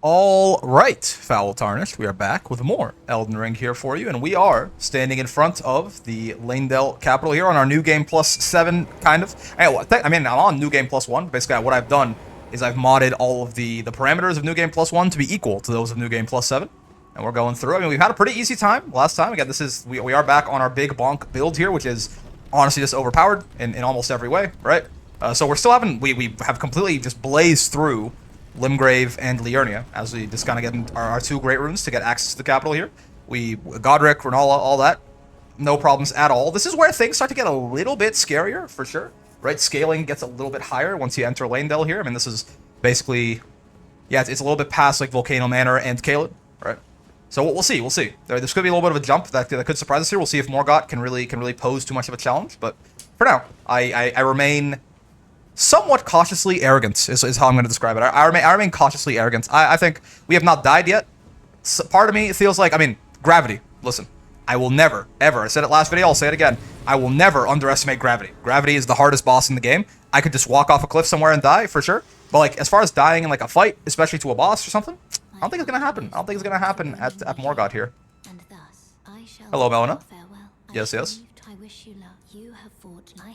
All right, Foul Tarnished, we are back with more Elden Ring here for you, and we are standing in front of the Lanedale capital here on our New Game Plus 7, kind of. I mean, I'm on New Game Plus 1. Basically, what I've done is I've modded all of the parameters of New Game Plus 1 to be equal to those of New Game Plus 7, and we're going through. I mean, we've had a pretty easy time last time. Again, we are back on our big bonk build here, which is honestly just overpowered in almost every way, right? So we're still having, we have completely just blazed through Limgrave and Liurnia, as we just kind of get our two great runes to get access to the capital here. Godric, Renala, all that, no problems at all. This is where things start to get a little bit scarier, for sure, right? Scaling gets a little bit higher once you enter Lanedale here. I mean, this is basically, yeah, it's a little bit past, like, Volcano Manor and Caelid, right? So we'll see, we'll see. There's could be a little bit of a jump that could surprise us here. We'll see if Morgott can really pose too much of a challenge, but for now, I remain somewhat cautiously arrogant is how I'm going to describe it. I remain cautiously arrogant. I think we have not died yet. So part of me feels like, I mean, gravity. Listen, I will never, ever, I said it last video, I'll say it again, I will never underestimate gravity. Gravity is the hardest boss in the game. I could just walk off a cliff somewhere and die, for sure. But, like, as far as dying in, like, a fight, especially to a boss or something, I don't think it's going to happen. I don't think it's going to happen at Morgott here. Hello, Melina. Yes, yes.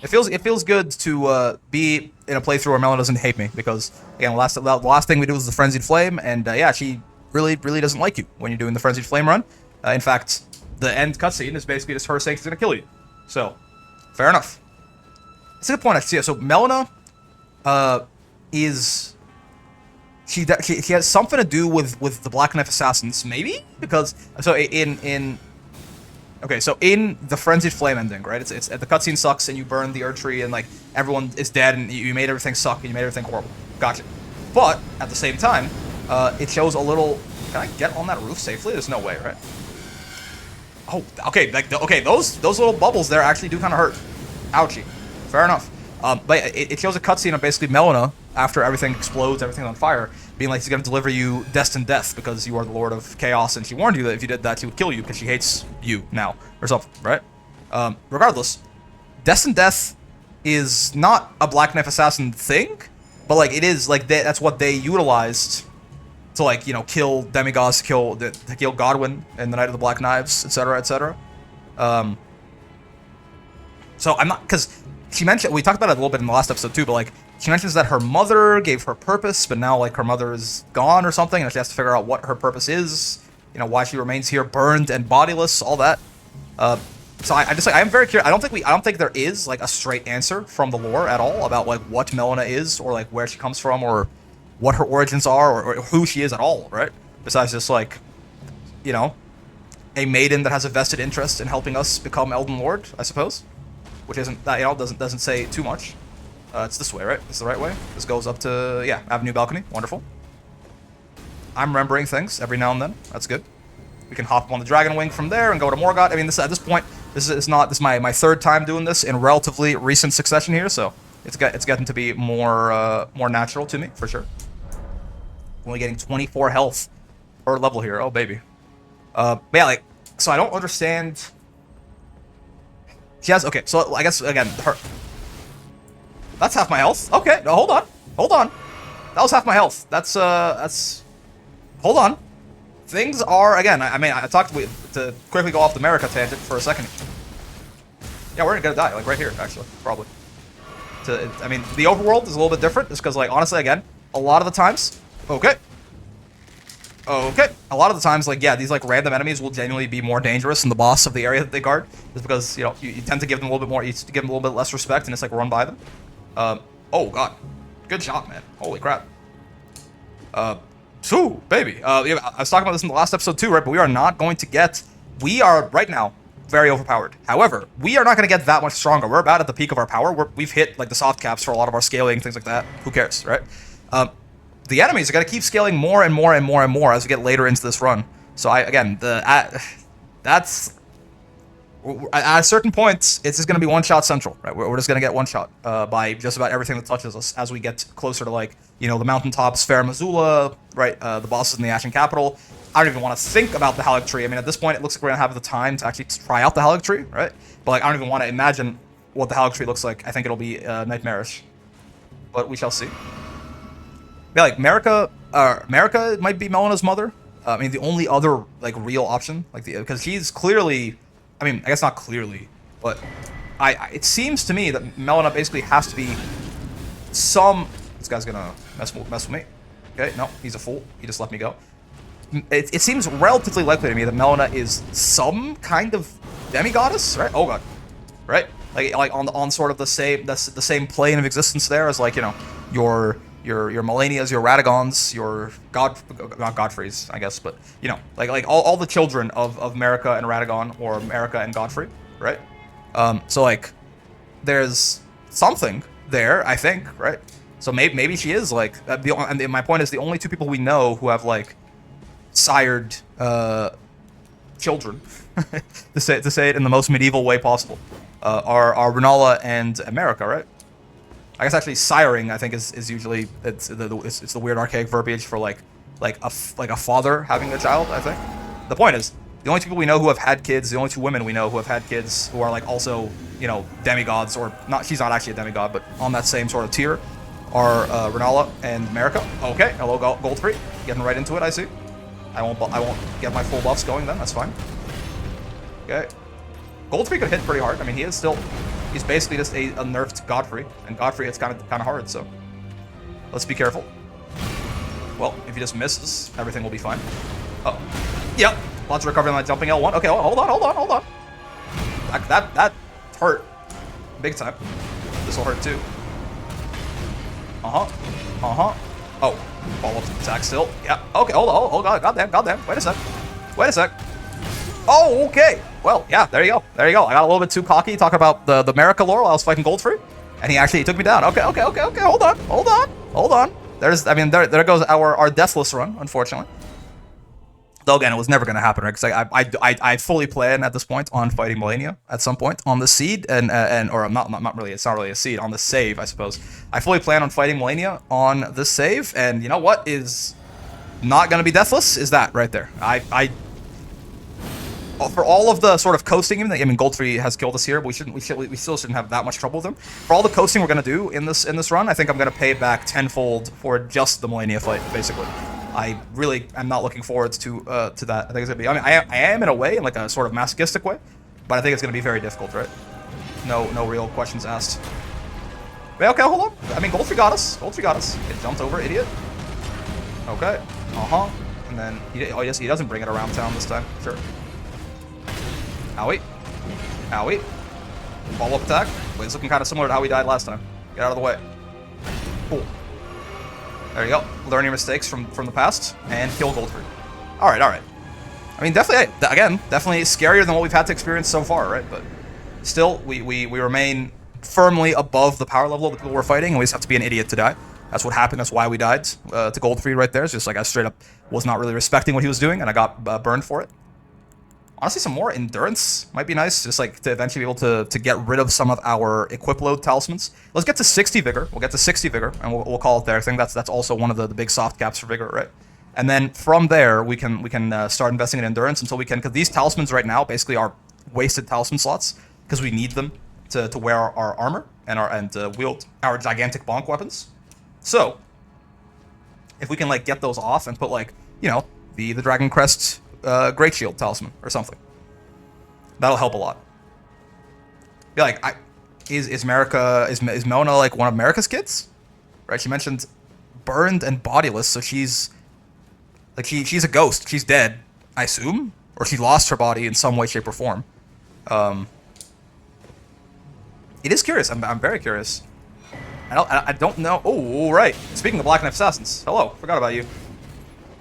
It feels good to be in a playthrough where Melon doesn't hate me, because again, the last thing we do was the Frenzied Flame, and yeah, she really doesn't like you when you're doing the Frenzied Flame run. In fact, the end cutscene is basically just her saying she's gonna kill you. So, fair enough. It's a good point actually. So Melina is she has something to do with the Black Knife Assassins, maybe? Because so okay, so in the Frenzied Flame ending, right? It's the cutscene sucks and you burn the Erdtree and like everyone is dead and you made everything suck and you made everything horrible. Gotcha. But at the same time, it shows a little. Can I get on that roof safely? There's no way, right? Oh, okay. Like okay, those little bubbles there actually do kind of hurt. Ouchie. Fair enough. But it shows a cutscene of basically Melina after everything explodes, everything's on fire, being like she's gonna deliver you destined death because you are the Lord of Chaos, and she warned you that if you did that, she would kill you because she hates you now or something, right? Regardless, destined death is not a Black Knife Assassin thing, but like it is like that's what they utilized to like kill demigods, to kill Godwyn in the Night of the Black Knives, etc., etc. So I'm not, because she mentioned, we talked about it a little bit in the last episode too, but like she mentions that her mother gave her purpose, but now like her mother is gone or something, and she has to figure out what her purpose is, why she remains here burned and bodiless, all that. So I am very curious. I don't think there is like a straight answer from the lore at all about like what Melina is, or like where she comes from, or what her origins are, or who she is at all, right? Besides just like, a maiden that has a vested interest in helping us become Elden Lord, I suppose. Which isn't, doesn't say too much. It's this way, right? This is the right way. This goes up to, yeah, Avenue Balcony. Wonderful. I'm remembering things every now and then. That's good. We can hop on the Dragon Wing from there and go to Morgott. I mean, at this point, this is my third time doing this in relatively recent succession here, so it's getting to be more natural to me, for sure. Only getting 24 health per level here. Oh, baby. But yeah, like, so I don't understand. She has, okay, so I guess, again, that's half my health. Okay, no, hold on. That was half my health. That's, hold on. Things are, again, I mean, I talked to quickly go off the America tangent for a second. Yeah, we're gonna die, like, right here, actually, probably. I mean, the overworld is a little bit different, just because, like, honestly, again, a lot of the times, okay, a lot of the times, like, yeah, these, like, random enemies will genuinely be more dangerous than the boss of the area that they guard, just because, you tend to give them a little bit more, you give them a little bit less respect, and it's, like, run by them. Oh, God. Good shot, man. Holy crap. Ooh, baby. Yeah, I was talking about this in the last episode, too, right, but we are not going to get, we are, right now, very overpowered. However, we are not going to get that much stronger. We're about at the peak of our power. We've hit, like, the soft caps for a lot of our scaling, things like that. Who cares, right? The enemies are going to keep scaling more and more and more and more as we get later into this run. So that's at a certain point, it's just going to be one-shot central, right? We're just going to get one-shot by just about everything that touches us as we get closer to, like, the mountaintops, Fair Missoula, right? The bosses in the Ashen Capital. I don't even want to think about the Haligtree. I mean, at this point, it looks like we're going to have the time to actually try out the Haligtree, right? But, like, I don't even want to imagine what the Haligtree looks like. I think it'll be nightmarish. But we shall see. Yeah, like, Marika America might be Melena's mother. I mean, the only other like real option, like because she's clearly, I mean, I guess not clearly, but it seems to me that Melena basically has to be some. This guy's gonna mess with me. Okay, no, he's a fool. He just let me go. It seems relatively likely to me that Melena is some kind of demigoddess, right? Oh god, right? Like on sort of the same plane of existence there as like, you know, your Melanias, your Radagons, your not Godfreys, I guess, but you know, like all the children of America and Radagon, or America and Godfrey, right? So like there's something there, I think, right? So maybe she is like and my point is the only two people we know who have like sired children to say it in the most medieval way possible are Renala and America, right? I guess actually siring, I think, is usually it's the weird archaic verbiage for like a father having a child. I think the point is the only two people we know who have had kids, the only two women we know who have had kids who are like also, you know, demigods, or not. She's not actually a demigod, but on that same sort of tier are Renala and America. Okay, hello Gold 3, getting right into it. I see. I won't get my full buffs going then. That's fine. Okay, Gold 3 could hit pretty hard. I mean, he's basically just a nerfed Godfrey, and Godfrey hits kind of hard, so let's be careful. Well, if he just misses, everything will be fine. Oh, yep. Lots of recovery on that jumping L1. Okay, hold on. That hurt big time. This will hurt too. Oh, follow-up attack still. Yeah. Okay, hold on. Oh, goddamn. Wait a sec. Oh, okay. Well, yeah, there you go. I got a little bit too cocky talking about the America lore while I was fighting Goldfrey, and he took me down. Okay. Hold on. There goes our deathless run, unfortunately. Though again, it was never going to happen, right? Because I fully plan at this point on fighting Melania at some point on the seed or not really. It's not really a seed, on the save, I suppose. I fully plan on fighting Melania on the save, and you know what is not going to be deathless is that right there. For all of the sort of coasting, I mean, Goldfrey has killed us here, but we still shouldn't have that much trouble with him. For all the coasting we're gonna do in this run, I think I'm gonna pay it back tenfold for just the Melania fight, basically. I really am not looking forward to that. I think it's gonna be. I mean, I am in a way, in like a sort of masochistic way, but I think it's gonna be very difficult, right? No real questions asked. But okay, hold on. I mean, Goldfrey got us. It jumped over, idiot. Okay. And then he doesn't bring it around town this time. Sure. Owie. Follow-up attack. Wait, it's looking kind of similar to how we died last time. Get out of the way. Cool. There you go. Learn your mistakes from the past and kill Goldfrey. All right. I mean, definitely scarier than what we've had to experience so far, right? But still, we remain firmly above the power level of the people we're fighting, and we just have to be an idiot to die. That's what happened. That's why we died to Goldfrey right there. It's just like I straight up was not really respecting what he was doing, and I got burned for it. Honestly, some more endurance might be nice, just like to eventually be able to get rid of some of our equip load talismans. Let's get to 60 vigor. We'll get to 60 vigor, and we'll call it there. I think that's also one of the big soft caps for vigor, right? And then from there, we can start investing in endurance until we can, because these talismans right now basically are wasted talisman slots because we need them to wear our armor and wield our gigantic bonk weapons. So if we can like get those off and put like, you know, the Dragon Crest Great Shield talisman or something, that'll help a lot. Be like, is Melina like one of America's kids? Right? She mentioned burned and bodiless, so she's like she's a ghost. She's dead, I assume, or she lost her body in some way, shape, or form. It is curious. I'm very curious. I don't know. Oh, right. Speaking of Black Knife Assassins, hello. Forgot about you.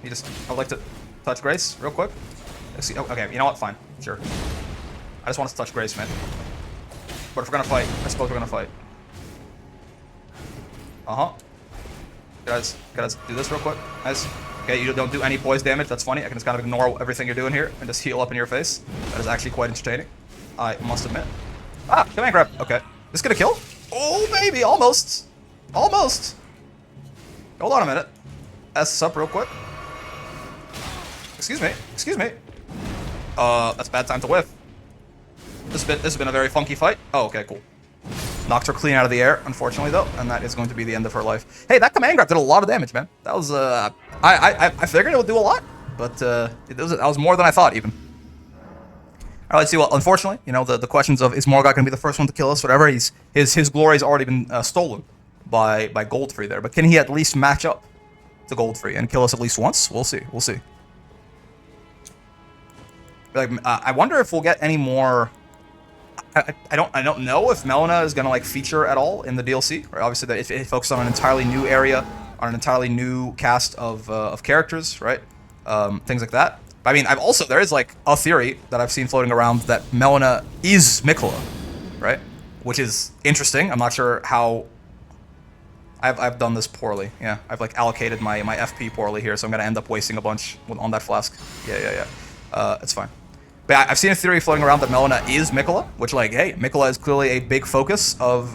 I'd like to touch Grace real quick. Okay, you know what? Fine. Sure. I just want us to touch Grace, man. But if we're gonna fight, I suppose we're gonna fight. Gotta do this real quick. Nice. Okay, you don't do any poise damage. That's funny. I can just kind of ignore everything you're doing here and just heal up in your face. That is actually quite entertaining, I must admit. Command grab. Okay. This gonna kill? Oh, baby. Almost. Almost. Hold on a minute. S up real quick. Excuse me. Excuse me. That's a bad time to whiff. This has been a very funky fight. Oh, okay, cool. Knocked her clean out of the air, unfortunately, though, and that is going to be the end of her life. Hey, that command grab did a lot of damage, man. That was, I figured it would do a lot, but that was more than I thought even. All right, let's see. Well, unfortunately, you know, the questions of is Morgoth going to be the first one to kill us, whatever. His glory's already been stolen by Goldfree there. But can he at least match up to Goldfree and kill us at least once? We'll see. We'll see. Like, I wonder if we'll get any more. I don't know if Melina is gonna like feature at all in the DLC. Right? Obviously, that if it focuses on an entirely new area, on an entirely new cast of characters, right? Things like that. But I mean, there is like a theory that I've seen floating around that Melina is Miquella, right? Which is interesting. I'm not sure how. I've done this poorly. Yeah, I've like allocated my FP poorly here, so I'm gonna end up wasting a bunch on that flask. Yeah. It's fine. But yeah, I've seen a theory floating around that Melina is Miquella, which, like, hey, Miquella is clearly a big focus of,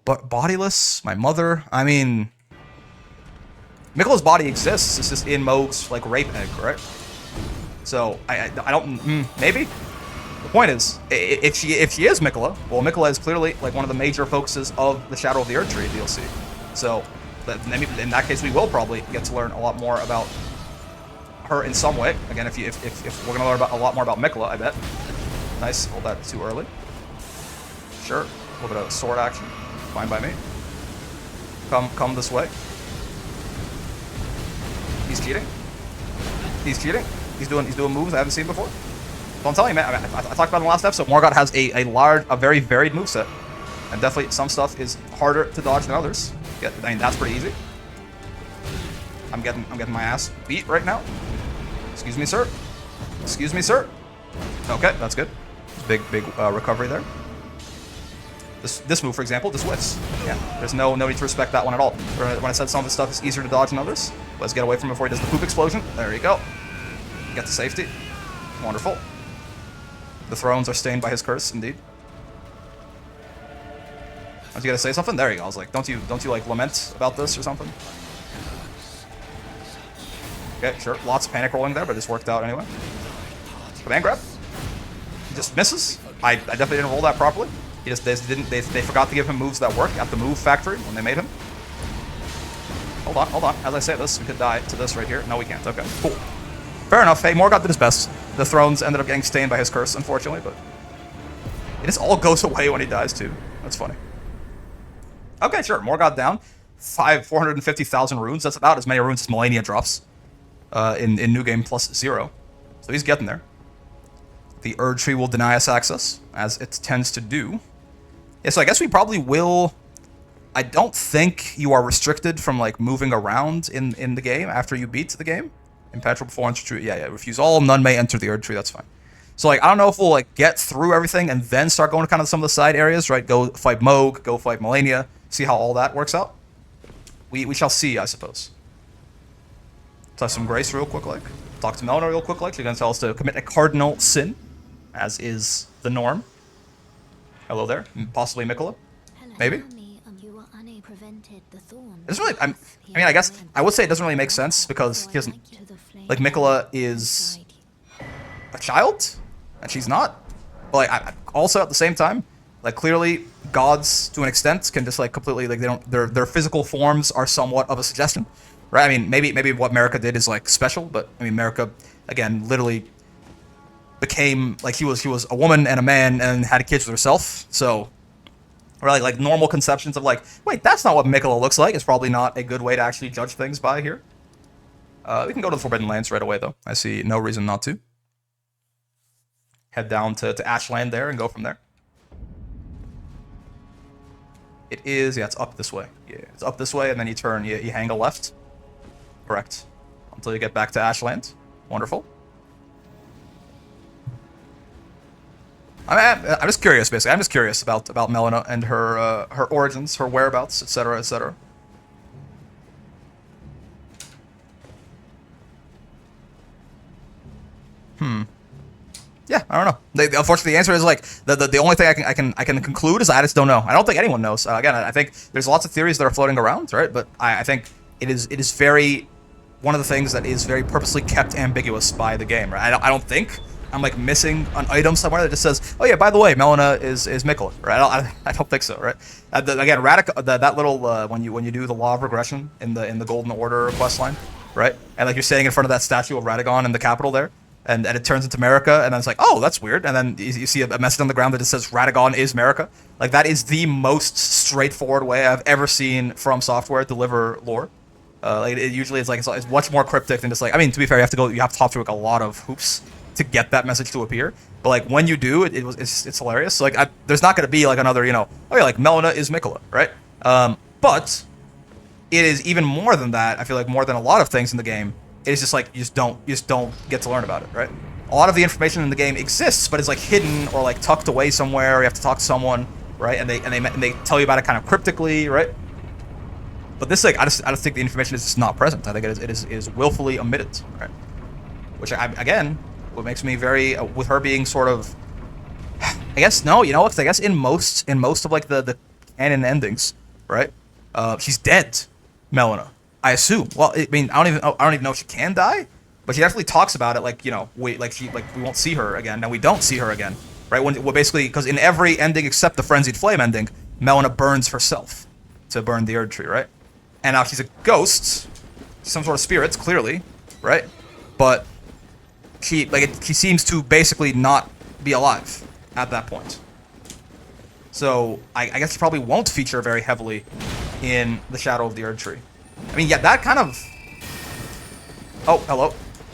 but bodiless, my mother. I mean, Miquella's body exists. It's just in Mohg's, like, rape egg, right? So I don't, maybe. The point is, if she is Miquella, well, Miquella is clearly like one of the major focuses of the Shadow of the Erdtree DLC. So in that case, we will probably get to learn a lot more about her in some way. Again, if we're gonna learn a lot more about Miquella, I bet. Nice. Hold that too early. Sure. A little bit of sword action. Fine by me. Come this way. He's cheating. He's cheating. He's doing moves I haven't seen before. So I'm telling you, man. I talked about in the last episode. Morgoth has a very varied moveset, and definitely some stuff is harder to dodge than others. Yeah, I mean, that's pretty easy. I'm getting my ass beat right now. Excuse me, sir. Excuse me, sir. Okay, that's good. Big recovery there. This move, for example, just whiffs. Yeah, there's no need to respect that one at all. When I said some of this stuff is easier to dodge than others, let's get away from him before he does the poop explosion. There you go. Get to safety. Wonderful. The thrones are stained by his curse, indeed. Aren't you gonna say something? There you go. I was like, don't you like lament about this or something? Okay, sure. Lots of panic rolling there, but this worked out anyway. Command grab. He just misses. I definitely didn't roll that properly. They forgot to give him moves that work at the move factory when they made him. Hold on. As I say this, we could die to this right here. No, we can't. Okay, cool. Fair enough. Hey, Morgoth did his best. The thrones ended up getting stained by his curse, unfortunately, but it just all goes away when he dies too. That's funny. Okay, sure. Morgoth down. 450,000 runes. That's about as many runes as Melania drops in New Game Plus 0. So he's getting there. The Erdtree will deny us access, as it tends to do. Yeah, so I guess we probably will. I don't think you are restricted from like moving around in the game after you beat the game. Impenetrable performance tree. Yeah. Refuse all. None may enter the Erdtree. That's fine. So like I don't know if we'll like get through everything and then start going to kind of some of the side areas, right? Go fight Mohg. Go fight Melania. See how all that works out. We shall see, I suppose. Touch some grace real quick, like. Talk to Melina real quick, like. She's gonna tell us to commit a cardinal sin, as is the norm. Hello there. Possibly Miquella. Maybe. It doesn't really. I mean, I guess I would say it doesn't really make sense because he doesn't. Like Miquella is a child, and she's not. But like, also at the same time, like clearly gods to an extent can just like completely like they don't their physical forms are somewhat of a suggestion, right? I mean, maybe what Marika did is like special, but I mean Marika again literally became like he was a woman and a man and had kids with herself, so. Or like normal conceptions of like, wait, that's not what Miquella looks like. It's probably not a good way to actually judge things by here. We can go to the Forbidden Lands right away, though. I see no reason not to. Head down to Ashland there and go from there. It is, yeah, it's up this way. Yeah, it's up this way, and then you turn, you hang a left. Correct. Until you get back to Ashland. Wonderful. I'm just curious, basically. I'm just curious about Melina and her her origins, her whereabouts, etc., etc. Yeah, I don't know. Unfortunately, the answer is like the only thing I can conclude is I just don't know. I don't think anyone knows. Again, I think there's lots of theories that are floating around, right? But I think it is very one of the things that is very purposely kept ambiguous by the game, right? I don't think I'm like missing an item somewhere that just says, oh yeah, by the way, Melina is Mikola, right? I don't think so, right? Again, that little when you do the law of regression in the Golden Order quest line, right? And like you're standing in front of that statue of Radagon in the capital there, and it turns into America, and then it's like, oh, that's weird, and then you see a message on the ground that just says Radagon is America. Like that is the most straightforward way I've ever seen From Software deliver lore. Like it usually is like it's much more cryptic than just like, I mean, to be fair, you have to hop through like a lot of hoops to get that message to appear. But like when you do, it's hilarious. So, like there's not going to be like another, you know, oh yeah, like Melina is Mikola, right? But it is even more than that. I feel like more than a lot of things in the game. It is just like you just don't get to learn about it, right? A lot of the information in the game exists, but it's like hidden or like tucked away somewhere. Or you have to talk to someone, right? And they tell you about it kind of cryptically, right? But this, like, I just think the information is just not present. I think it is willfully omitted, right? Which, again, what makes me very, with her being sort of, I guess, no, you know what? I guess in most of, like, the canon endings, right? She's dead, Melina, I assume. Well, I mean, I don't even know if she can die, but she definitely talks about it, like, you know, we won't see her again, and we don't see her again, right? Well, basically, because in every ending except the Frenzied Flame ending, Melina burns herself to burn the Erd Tree, right? And now she's a ghost, some sort of spirit, clearly, right? But she seems to basically not be alive at that point. So I guess she probably won't feature very heavily in the Shadow of the Erd Tree. I mean, yeah, that kind of. Oh, hello.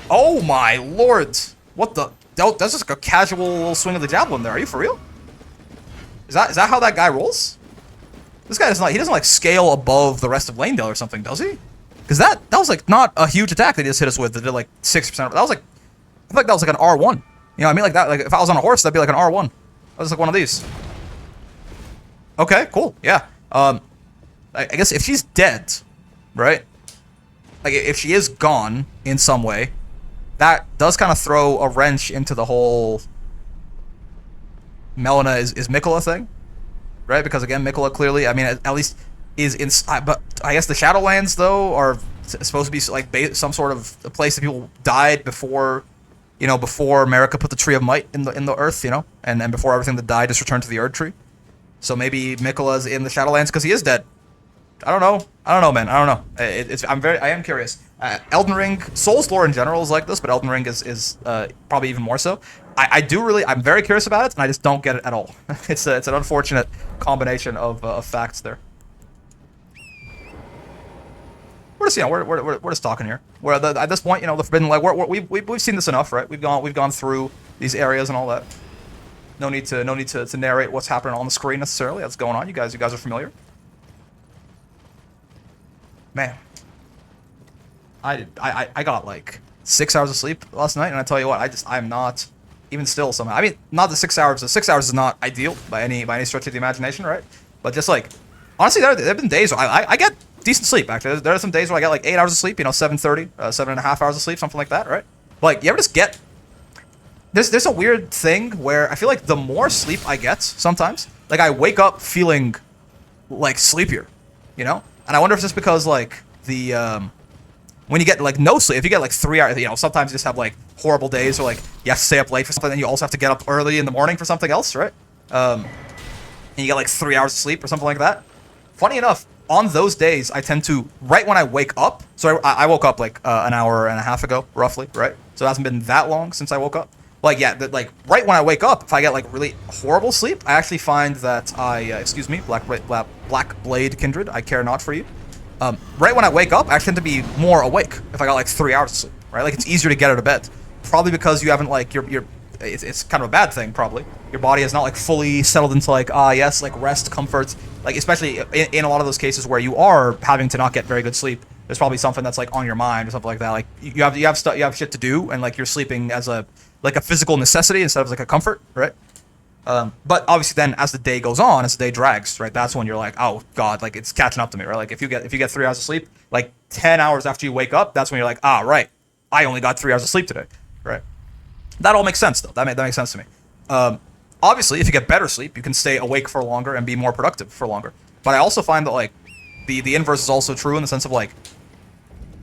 Oh my lord! What the? That's just a casual swing of the javelin there. Are you for real? Is that how that guy rolls? This guy doesn't like scale above the rest of Lanedale or something, does he? Because that was like not a huge attack that he just hit us with that did like 60%. That was like, I feel like that was like an R1. You know what I mean? Like that, like if I was on a horse, that'd be like an R1. That was like one of these. Okay, cool. Yeah. I guess if she's dead, right? Like if she is gone in some way, that does kind of throw a wrench into the whole Melina is Mikola thing. Right, because again, Mikola clearly, I mean, at least is in. But I guess the Shadowlands though are supposed to be like some sort of a place that people died before, you know, before America put the Tree of Might in the earth, you know, and before everything that died just returned to the Erd Tree. So maybe Mikola's in the Shadowlands because he is dead. I don't know, man. I don't know. I am curious. Elden Ring, Souls lore in general is like this, but Elden Ring is probably even more so. I'm very curious about it, and I just don't get it at all. It's an unfortunate combination of facts there. We're just, you know, we're just talking here. At this point, you know, the Forbidden Light, we've seen this enough, right? We've gone through these areas and all that. No need to narrate what's happening on the screen necessarily. That's going on. You guys are familiar. Man, I got like 6 hours of sleep last night, and I tell you what, I'm not even still somehow. I mean, not the 6 hours. The 6 hours is not ideal by any stretch of the imagination, right? But just like, honestly, there have been days where I get decent sleep. Actually, there are some days where I get like 8 hours of sleep. You know, 7:30, 7.5 hours of sleep, something like that, right? But like, you ever just get there's a weird thing where I feel like the more sleep I get, sometimes, like I wake up feeling like sleepier, you know? And I wonder if it's just because like the when you get like no sleep, if you get like 3 hours, you know, sometimes you just have like horrible days, or like you have to stay up late for something, and you also have to get up early in the morning for something else, right? And you get like 3 hours of sleep or something like that. Funny enough, on those days, I tend to, right when I wake up, so I woke up like an hour and a half ago, roughly, right? So it hasn't been that long since I woke up. Like, yeah, like right when I wake up, if I get like really horrible sleep, I actually find that excuse me, Black Blade Kindred, I care not for you. Right when I wake up, I actually tend to be more awake if I got like 3 hours of sleep, right? Like it's easier to get out of bed, probably because you haven't like it's kind of a bad thing probably. Your body has not like fully settled into like yes, like rest, comfort, like especially in a lot of those cases where you are having to not get very good sleep. There's probably something that's like on your mind or something like that. Like you have shit to do, and like you're sleeping as a physical necessity instead of like a comfort, right? But obviously then as the day goes on, as the day drags, right, that's when you're like, oh god, like it's catching up to me, right? Like if you get 3 hours of sleep, like 10 hours after you wake up, that's when you're like, right, I only got 3 hours of sleep today, right? That all makes sense though. That makes sense to me. Obviously, if you get better sleep, you can stay awake for longer and be more productive for longer. But I also find that like the inverse is also true in the sense of like,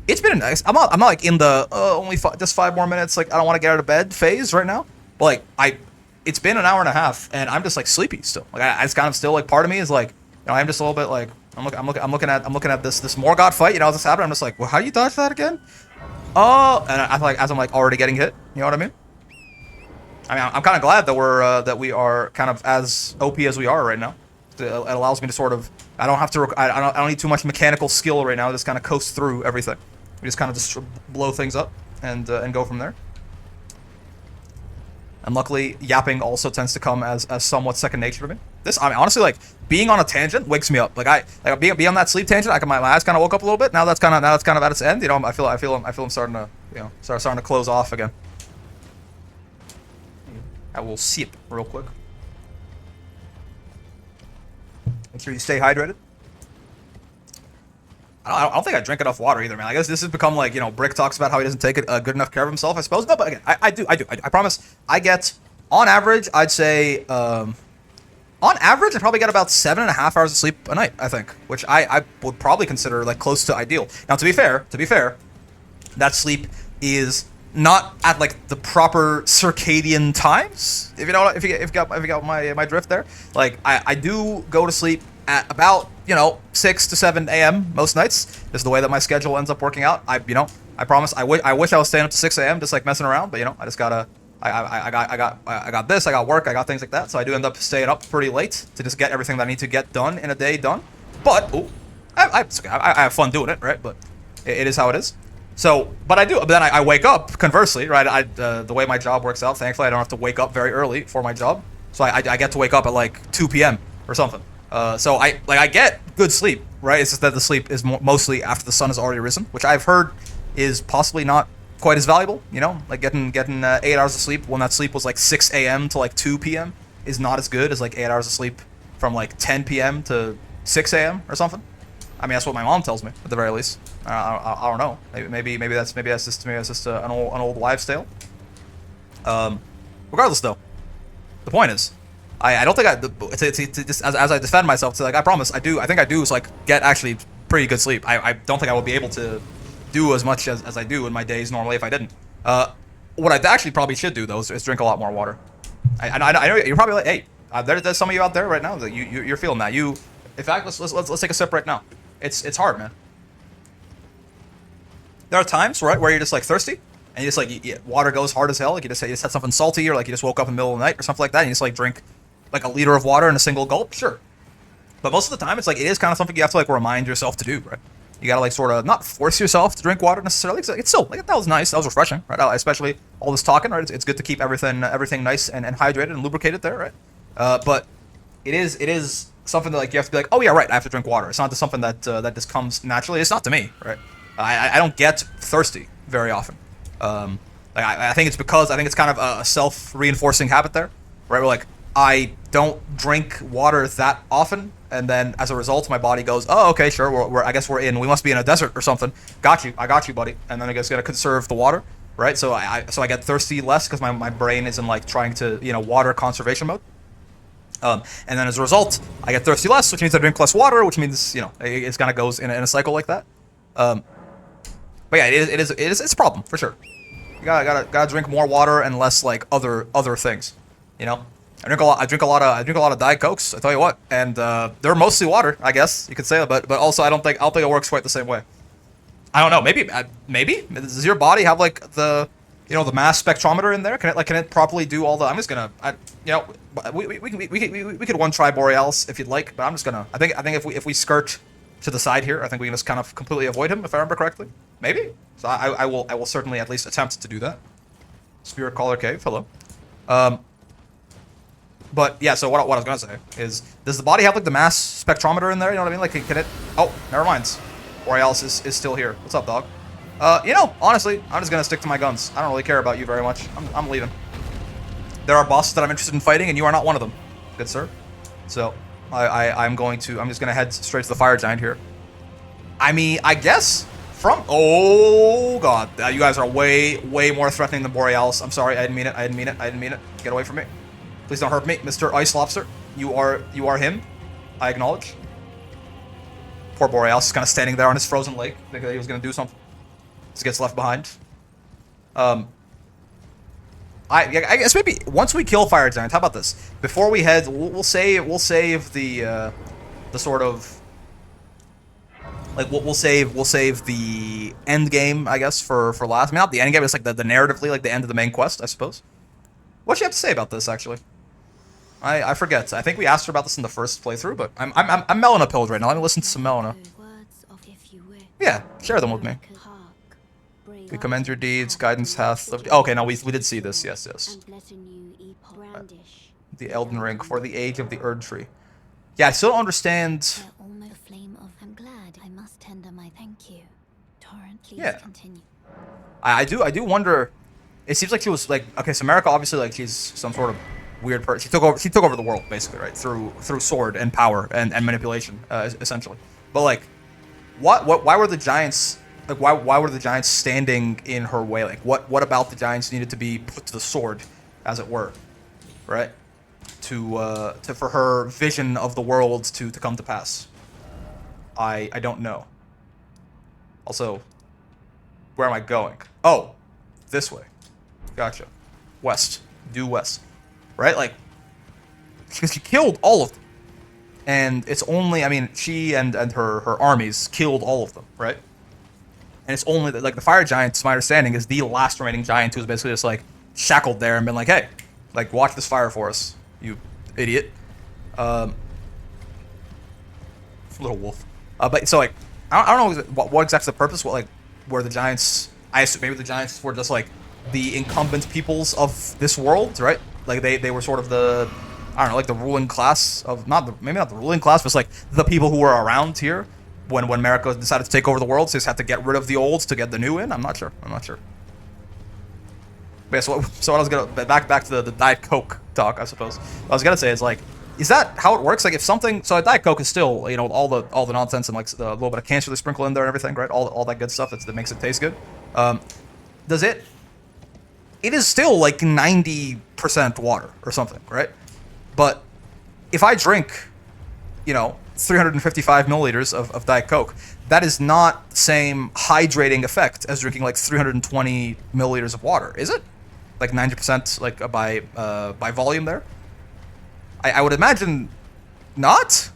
it's been nice. I'm not like in the only just 5 more minutes, like I don't want to get out of bed phase right now. But like it's been an hour and a half, and I'm just like sleepy still. Like I it's kind of still like part of me is like, I'm just a little bit like I'm looking at this Morgoth fight. As it's happening, I'm just like, well, how do you dodge that again? Oh, and I feel like as I'm like already getting hit. You know what I mean? I'm kind of glad that we are kind of as OP as we are right now. It allows me to sort of I don't have to I don't need too much mechanical skill right now. Just kind of coast through everything. We just kind of just blow things up and go from there. And luckily, yapping also tends to come as somewhat second nature to me. Honestly, like being on a tangent wakes me up. Like being on that sleep tangent. My eyes kind of woke up a little bit. Now that's kind of at its end. I feel I'm starting to starting to close off again. I will sip real quick. Make sure you stay hydrated. I don't think I drink enough water either, man. I guess this has become like, Brick talks about how he doesn't take a good enough care of himself, I suppose. No, but again, I do. I promise. I get, on average, I'd say, on average, I probably get about 7.5 hours of sleep a night, I think, which I would probably consider like close to ideal. Now, to be fair, that sleep is not at like the proper circadian times. If you got my drift there, like I do go to sleep at about 6 to 7 a.m. most nights. This is the way that my schedule ends up working out. I promise. I wish I was staying up to 6 a.m. just like messing around, but I just gotta. I got this. I got work. I got things like that. So I do end up staying up pretty late to just get everything that I need to get done in a day done. But I have fun doing it, right? But it is how it is. So, but I do. But then I wake up. Conversely, right? The way my job works out, thankfully, I don't have to wake up very early for my job. So I get to wake up at like 2 p.m. or something. So I get good sleep, right? It's just that the sleep is mostly after the sun has already risen, which I've heard is possibly not quite as valuable. Like getting 8 hours of sleep when that sleep was like 6 a.m. to like 2 p.m. is not as good as like 8 hours of sleep from like 10 p.m. to 6 a.m. or something. That's what my mom tells me at the very least. I don't know. Maybe that's just an old wives' tale. Regardless, though, the point is, I don't think as I defend myself, I promise I think I do is like get actually pretty good sleep. I don't think I would be able to do as much as I do in my days normally if I didn't. What I actually probably should do though is drink a lot more water. I know you're probably like, hey, there's some of you out there right now that you're feeling that. In fact, let's take a sip right now. It's hard, man. There are times, right, where you're just like thirsty and you just like water goes hard as hell. Like you just had something salty, or like you just woke up in the middle of the night or something like that, and you just like drink like a liter of water in a single gulp. Sure, but most of the time, it's like it is kind of something you have to like remind yourself to do, right? You gotta like sort of not force yourself to drink water necessarily. It's still like that was nice, that was refreshing, right? Especially all this talking, right? It's good to keep everything nice and hydrated and lubricated there, right? But it is something that like you have to be like, oh yeah, right, I have to drink water. It's not just something that just comes naturally. It's not to me, right? I don't get thirsty very often. I think it's because I think it's kind of a self-reinforcing habit there, right? Where like I don't drink water that often, and then as a result, my body goes, oh, okay, sure, I guess we must be in a desert or something. I got you, buddy. And then I guess gotta conserve the water, right? So I get thirsty less because my brain is in like trying to water conservation mode. And then as a result, I get thirsty less, which means I drink less water, which means it kind of goes in a cycle like that. But yeah, it's a problem for sure. You gotta drink more water and less like other things. I drink a lot of Diet Cokes. I tell you what, and they're mostly water, I guess you could say, but also I don't think it works quite the same way. I don't know. Maybe does your body have like the mass spectrometer in there? Can it properly do all the? I'm just gonna we could one try Borealis if you'd like, but I'm just gonna I think if we skirt to the side here, I think we can just kind of completely avoid him if I remember correctly. Maybe. So I will certainly at least attempt to do that. Spirit Caller Cave, hello. But yeah, so what I was gonna say is, does the body have like the mass spectrometer in there? You know what I mean? Like, can it? Oh, never mind. Borealis is still here. What's up, dog? Honestly, I'm just gonna stick to my guns. I don't really care about you very much. I'm leaving. There are bosses that I'm interested in fighting, and you are not one of them, good sir. So I'm just gonna head straight to the fire giant here. I guess oh god, you guys are way more threatening than Borealis. I'm sorry, I didn't mean it. Get away from me. Please don't hurt me, Mr. Ice Lobster. You are him. I acknowledge. Poor Borealis is kind of standing there on his frozen lake, thinking that he was going to do something. Just gets left behind. I I guess maybe once we kill Fire Giant, how about this? Before we head, we'll save the sort of like we'll save the end game, I guess, for last. I mean, not the end game, it's like the narratively like the end of the main quest, I suppose. What do you have to say about this, actually? I forget. I think we asked her about this in the first playthrough, but I'm Melina pilled right now. Let me listen to some Melina. Yeah, share them with me. We commend your deeds, guidance hath. Okay, no, we did see this. Yes, yes. The Elden Ring for the age of the Erd Tree. Yeah, I still don't understand. I'm glad. I must tender my thank you. Torrent, please continue. I do wonder. It seems like she was like, okay, so Marika obviously like she's some sort of weird person. She took over the world basically, right? Through sword and power and manipulation, essentially. But like, why were the giants like why were the giants standing in her way? Like what about the giants needed to be put to the sword, as it were, right? To for her vision of the world to come to pass. I don't know. Also, where am I going? Oh, this way. Gotcha. West. Due west. Right? Like, because she killed all of them. And it's only, I mean, she and her armies killed all of them, right? And it's only, like, the fire giant, to my understanding, is the last remaining giant who's basically just, like, shackled there and been like, hey, like, watch this fire for us, you idiot. Little wolf. But, so, like, I don't know what exactly the purpose, what, like, were the giants, I assume maybe the giants were just, like, the incumbent peoples of this world, right? Like, they were sort of the, I don't know, like the ruling class of, maybe not the ruling class, but it's like the people who were around here when Marika decided to take over the world, so they just had to get rid of the old to get the new in. I'm not sure. But yeah, so what I was gonna, back to the Diet Coke talk, I suppose. What I was gonna say is like, is that how it works? Like if something, so a Diet Coke is still, you know, all the nonsense and like the little bit of cancer they sprinkle in there and everything, right? All that good stuff that makes it taste good. Does it is still like 90% water or something, right? But if I drink, you know, 355 milliliters of Diet Coke, that is not the same hydrating effect as drinking like 320 milliliters of water, is it? Like 90% like by volume there? I would imagine not.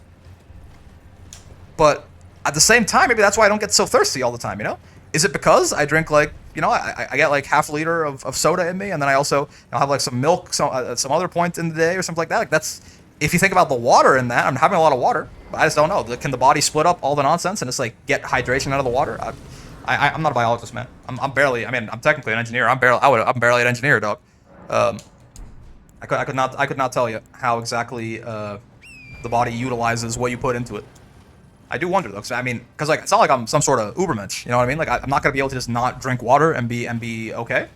But at the same time, maybe that's why I don't get so thirsty all the time, you know? Is it because I drink like, you know, I get like half a liter of soda in me, and then I also have like some milk some other point in the day or something like that. Like that's, if you think about the water in that, I'm having a lot of water, but I just don't know. Can the body split up all the nonsense and just like get hydration out of the water? I'm not a biologist, man. I'm barely. I mean, I'm technically an engineer. I'm barely an engineer, dog. I could not tell you how exactly the body utilizes what you put into it. I do wonder though, cause I mean, because like it's not like I'm some sort of ubermensch, you know what I mean? Like I'm not gonna be able to just not drink water and be okay.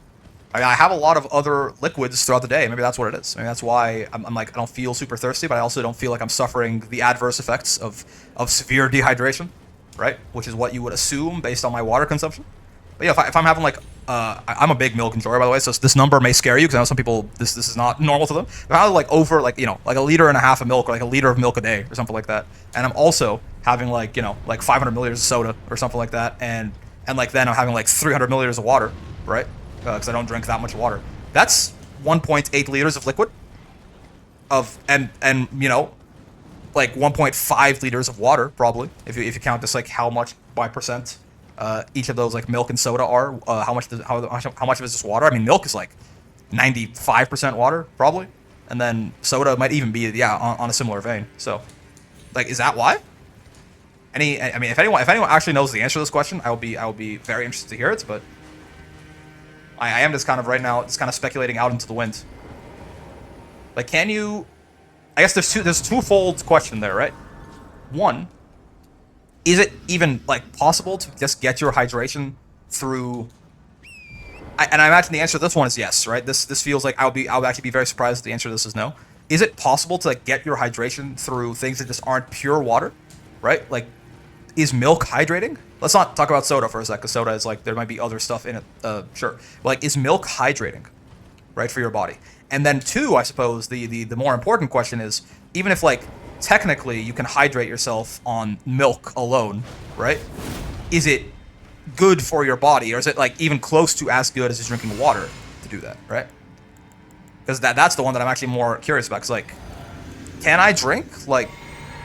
I mean, I have a lot of other liquids throughout the day. Maybe that's what it is. I mean, that's why I'm like I don't feel super thirsty, but I also don't feel like I'm suffering the adverse effects of severe dehydration, right? Which is what you would assume based on my water consumption. But yeah, if I'm having like I'm a big milk enjoyer, by the way, so this number may scare you because I know some people this is not normal to them. But I have like over like, you know, like 1.5 liters of milk, or like 1 liter of milk a day or something like that, and I'm also having like, you know, like 500 milliliters of soda or something like that, and like then I'm having like 300 milliliters of water, right? Because I don't drink that much water. That's 1.8 liters of liquid, and you know, like 1.5 liters of water probably if you count this like how much by percent each of those like milk and soda are. How much of it is just water? I mean, milk is like 95% water probably, and then soda might even be on a similar vein. So, like, is that why? I mean, if anyone actually knows the answer to this question, I will be very interested to hear it. But I am just kind of right now just kind of speculating out into the wind. Like, can you? I guess there's twofold question there, right? One, is it even like possible to just get your hydration through? And I imagine the answer to this one is yes, right? This feels like I would actually be very surprised if the answer to this is no. Is it possible to like get your hydration through things that just aren't pure water, right? Like, is milk hydrating? Let's not talk about soda for a sec, because soda is like, there might be other stuff in it. Sure. But like, is milk hydrating, right, for your body? And then two, I suppose, the more important question is, even if like, technically you can hydrate yourself on milk alone, right? Is it good for your body, or is it like even close to as good as just drinking water to do that, right? Because that's the one that I'm actually more curious about. Because, like, can I drink, like,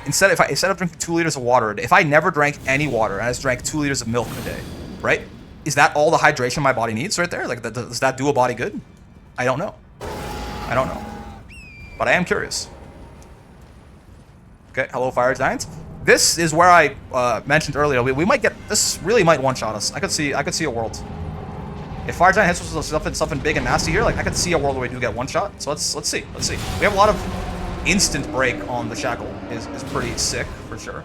instead of drinking 2 liters of water a day, if I never drank any water and I just drank 2 liters of milk a day, right? Is that all the hydration my body needs right there? Like, does that do a body good? I don't know. I don't know. But I am curious. Okay, hello, Fire Giants. This is where I mentioned earlier. We might get this. Really might one-shot us. I could see a world. If Fire Giant hits us with something big and nasty here, like I could see a world where we do get one shot. So let's see. Let's see. We have a lot of instant break on the shackle. Is pretty sick for sure.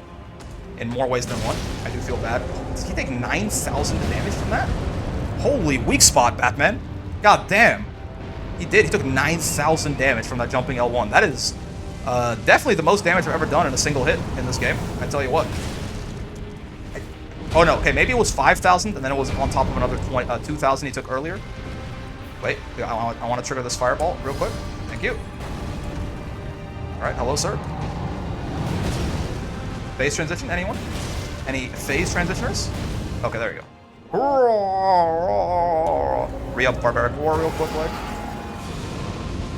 In more ways than one. I do feel bad. Did he take 9,000 damage from that? Holy weak spot, Batman. God damn. He did. He took 9,000 damage from that jumping L1. That is definitely the most damage I've ever done in a single hit in this game. I tell you what. Oh no, okay, maybe it was 5,000, and then it was on top of another 2,000 he took earlier. Wait, I want to trigger this fireball real quick. Thank you. Alright, hello, sir. Phase transition, anyone? Any phase transitioners? Okay, there you go. Re-up Barbaric War real quick, like.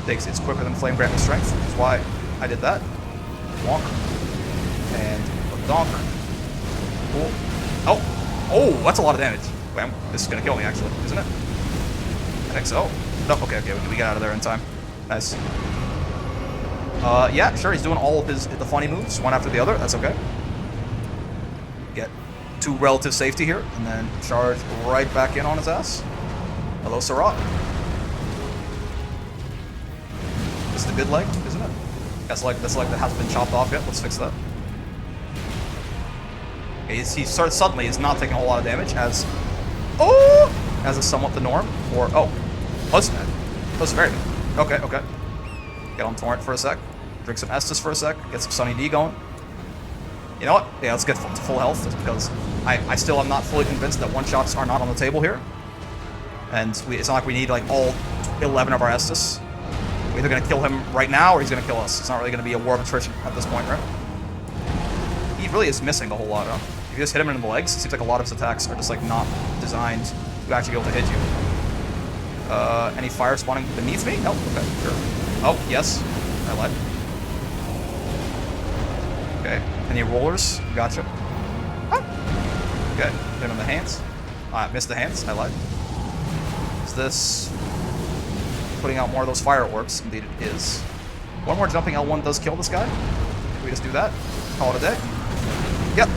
It's quicker than Flame Granting Strength, which is why I did that. Bonk. And a donk. Cool. Oh, that's a lot of damage. Wait, this is gonna kill me, actually, isn't it? I think so. No, okay, we got out of there in time. Nice. Yeah, sure, he's doing all of the funny moves, one after the other. That's okay. Get 2 relative safety here, and then charge right back in on his ass. Hello, Sarat. This is the good leg, isn't it? That's like that hasn't been chopped off yet. Let's fix that. He starts suddenly is not taking a whole lot of damage as is somewhat the norm for close to that. Close very good. Okay. Get on Torrent for a sec. Drink some Estus for a sec. Get some Sunny D going. You know what? Yeah, let's get to full health just because I still am not fully convinced that one-shots are not on the table here. And it's not like we need like all 11 of our Estus. We're either gonna kill him right now or he's gonna kill us. It's not really gonna be a war of attrition at this point, right? He really is missing a whole lot, huh? If you just hit him in the legs, it seems like a lot of his attacks are just like not designed to actually be able to hit you. Any fire spawning beneath me? Nope. Okay, sure. Oh, yes. I lied. Okay. Any rollers? Gotcha. Oh. Okay. Hit on the hands. I missed the hands. I lied. Is this putting out more of those fire orbs? Indeed it is. One more jumping L1 does kill this guy. Can we just do that? Call it a day? Yep.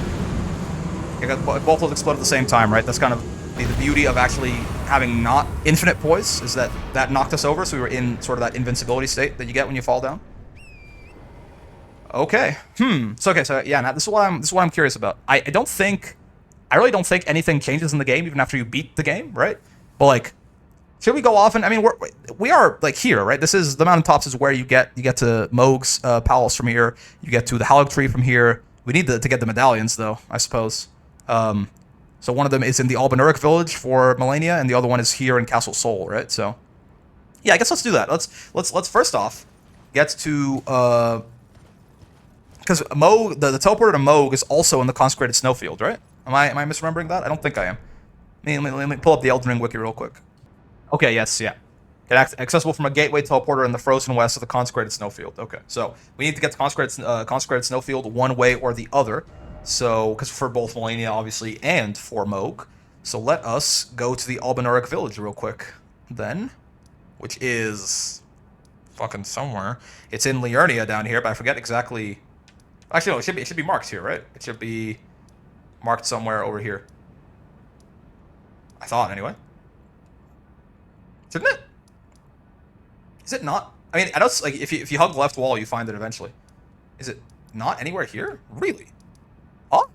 Both will explode at the same time, right? That's kind of the beauty of actually having not infinite poise, is that knocked us over, so we were in sort of that invincibility state that you get when you fall down. Okay. So yeah, now this is what I'm curious about. I really don't think anything changes in the game even after you beat the game, right? But like, should we go off and I mean we are like here, right? This is the mountaintops is where you get to Moog's palace from here. You get to the Halig tree from here. We need to get the medallions though, I suppose. So one of them is in the Albinauric village for Melania, and the other one is here in Castle Sol, right? So yeah, I guess let's do that. Let's first off get to because Moog, the teleporter to Moog is also in the consecrated snowfield, right? Am I misremembering that? I don't think I am. Let me pull up the Elden Ring wiki real quick. Okay, yes, yeah. Accessible from a gateway teleporter in the frozen west of the consecrated snowfield. Okay, so we need to get the consecrated snowfield one way or the other. So, because for both Melania, obviously, and for Moog. So let us go to the Albinauric village real quick, then. Which is fucking somewhere. It's in Liurnia down here, but I forget exactly. Actually, no, it should be marked here, right? It should be marked somewhere over here. I thought, anyway. Shouldn't it? Is it not? I mean, I don't, like if you hug the left wall, you find it eventually. Is it not anywhere here? Really? Huh?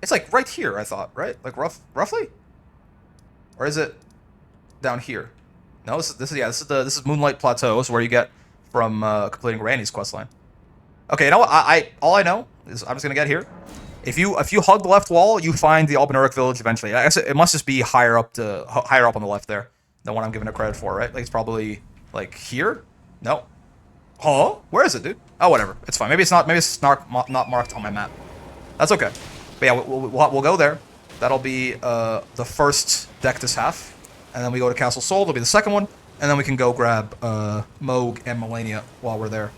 It's like right here, I thought, right? Like roughly? Or is it down here? No, this is Moonlight Plateaus, where you get from completing Randy's questline. Okay, you know what? All I know is I'm just gonna get here. If you hug the left wall, you find the Albinauric village eventually. I guess it must just be higher up on the left there than what I'm giving it credit for, right? Like it's probably like here. No. Huh? Where is it, dude? Oh, whatever. It's fine. Maybe it's not marked on my map. That's okay. But yeah, we'll go there. That'll be the first Dectus half, and then we go to Castle Sol. That'll be the second one, and then we can go grab Moog and Melania while we're there.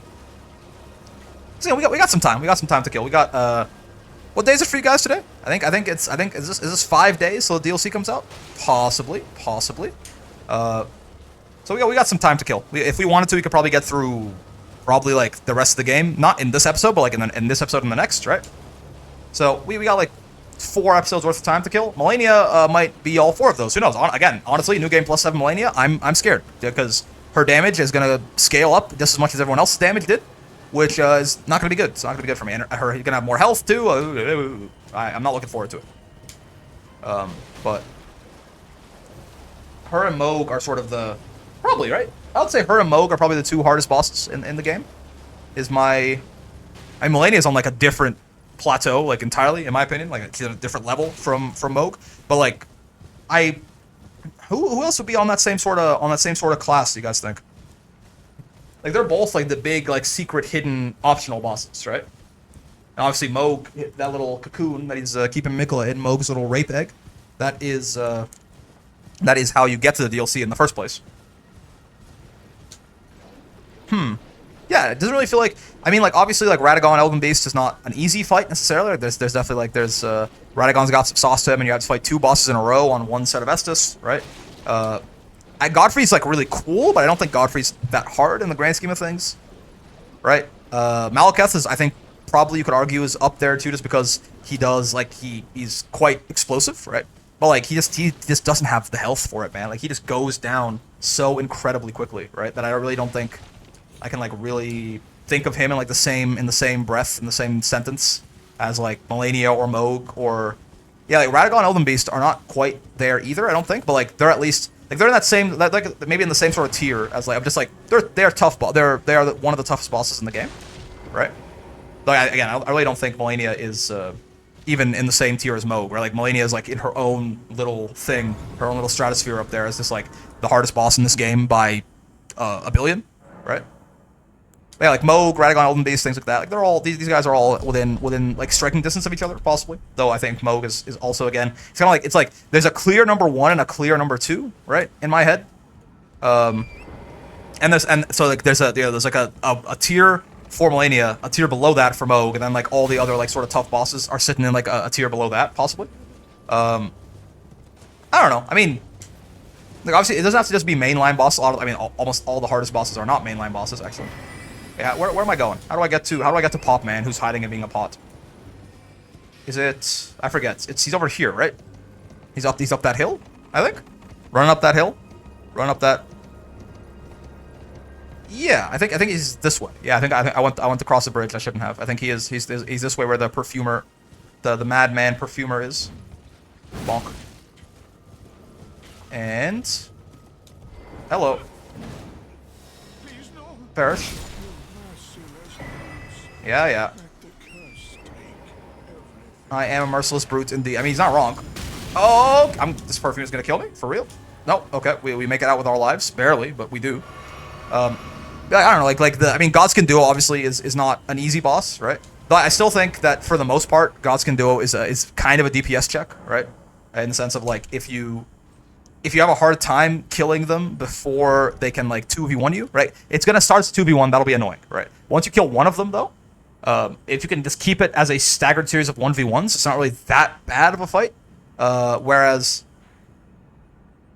So yeah, we got some time. We got some time to kill. We got what day is it for you guys today? I think is this 5 days till the DLC comes out? Possibly. So yeah, we got some time to kill. If we wanted to, we could probably get through probably like the rest of the game, not in this episode, but like in this episode and the next, right? So we got like 4 episodes worth of time to kill. Melania might be all 4 of those. Who knows? Again, honestly, New Game Plus 7 Melania, I'm scared because her damage is gonna scale up just as much as everyone else's damage did, which is not gonna be good. It's not gonna be good for me. And her gonna have more health too. I'm not looking forward to it. But her and Moog are sort of the probably right. I would say her and Moog are probably the 2 hardest bosses in the game. Melania's on like a different plateau, like entirely, in my opinion, like she's at a different level from Moog. But like, who else would be on that same sort of class? Do you guys think? Like they're both like the big like secret hidden optional bosses, right? And obviously Moog, that little cocoon that he's keeping Mikola in, Moog's little rape egg, that is how you get to the DLC in the first place. Yeah, it doesn't really feel like. I mean, like obviously, like Radagon Elden Beast is not an easy fight necessarily. Like, there's definitely like Radagon's got some sauce to him, and you have to fight 2 bosses in a row on one set of Estus, right? Godfrey's like really cool, but I don't think Godfrey's that hard in the grand scheme of things, right? Malekith is, I think, probably you could argue is up there too, just because he does like he's quite explosive, right? But like he just doesn't have the health for it, man. Like he just goes down so incredibly quickly, right? That I really don't think I can like really think of him in like the same breath, in the same sentence as like Melania or Moog or yeah, like Radagon Elden Beast are not quite there either, I don't think, but like they're at least like they're in that same like maybe in the same sort of tier as like I'm just like they're tough, they are one of the toughest bosses in the game, right? Like again, I really don't think Melania is even in the same tier as Moog, where like Melania is like in her own little thing, her own little stratosphere up there as just like the hardest boss in this game by a billion, right? Yeah, like Moog, Radagon, Elden Beast, things like that. Like they're all these guys are all within like striking distance of each other, possibly. Though I think Moog is also again. It's like there's a clear number 1 and a clear number 2, right? In my head. And so like there's like a tier for Melania, a tier below that for Moog, and then like all the other like sort of tough bosses are sitting in like a tier below that, possibly. I don't know. I mean, like obviously it doesn't have to just be mainline bosses. Almost all the hardest bosses are not mainline bosses, actually. Yeah, where am I going? How do I get to Pop Man, who's hiding and being a pot? Is it? I forget. He's over here, right? He's up that hill, I think. Running up that hill. Run up that. Yeah, I think he's this way. Yeah, I went to cross the bridge. I shouldn't have. I think he's this way where the perfumer, the madman perfumer is. Bonk. And hello. Perish. Yeah. I am a merciless brute indeed. I mean, he's not wrong. Oh, this perfume is gonna kill me for real. No, okay, we make it out with our lives, barely, but we do. I don't know, I mean, Godskin Duo obviously is not an easy boss, right? But I still think that for the most part, Godskin Duo is kind of a DPS check, right? In the sense of like if you have a hard time killing them before they can like 2v1 you, right? It's gonna start as 2v1, that'll be annoying, right? Once you kill one of them though, if you can just keep it as a staggered series of 1v1s, it's not really that bad of a fight. Whereas,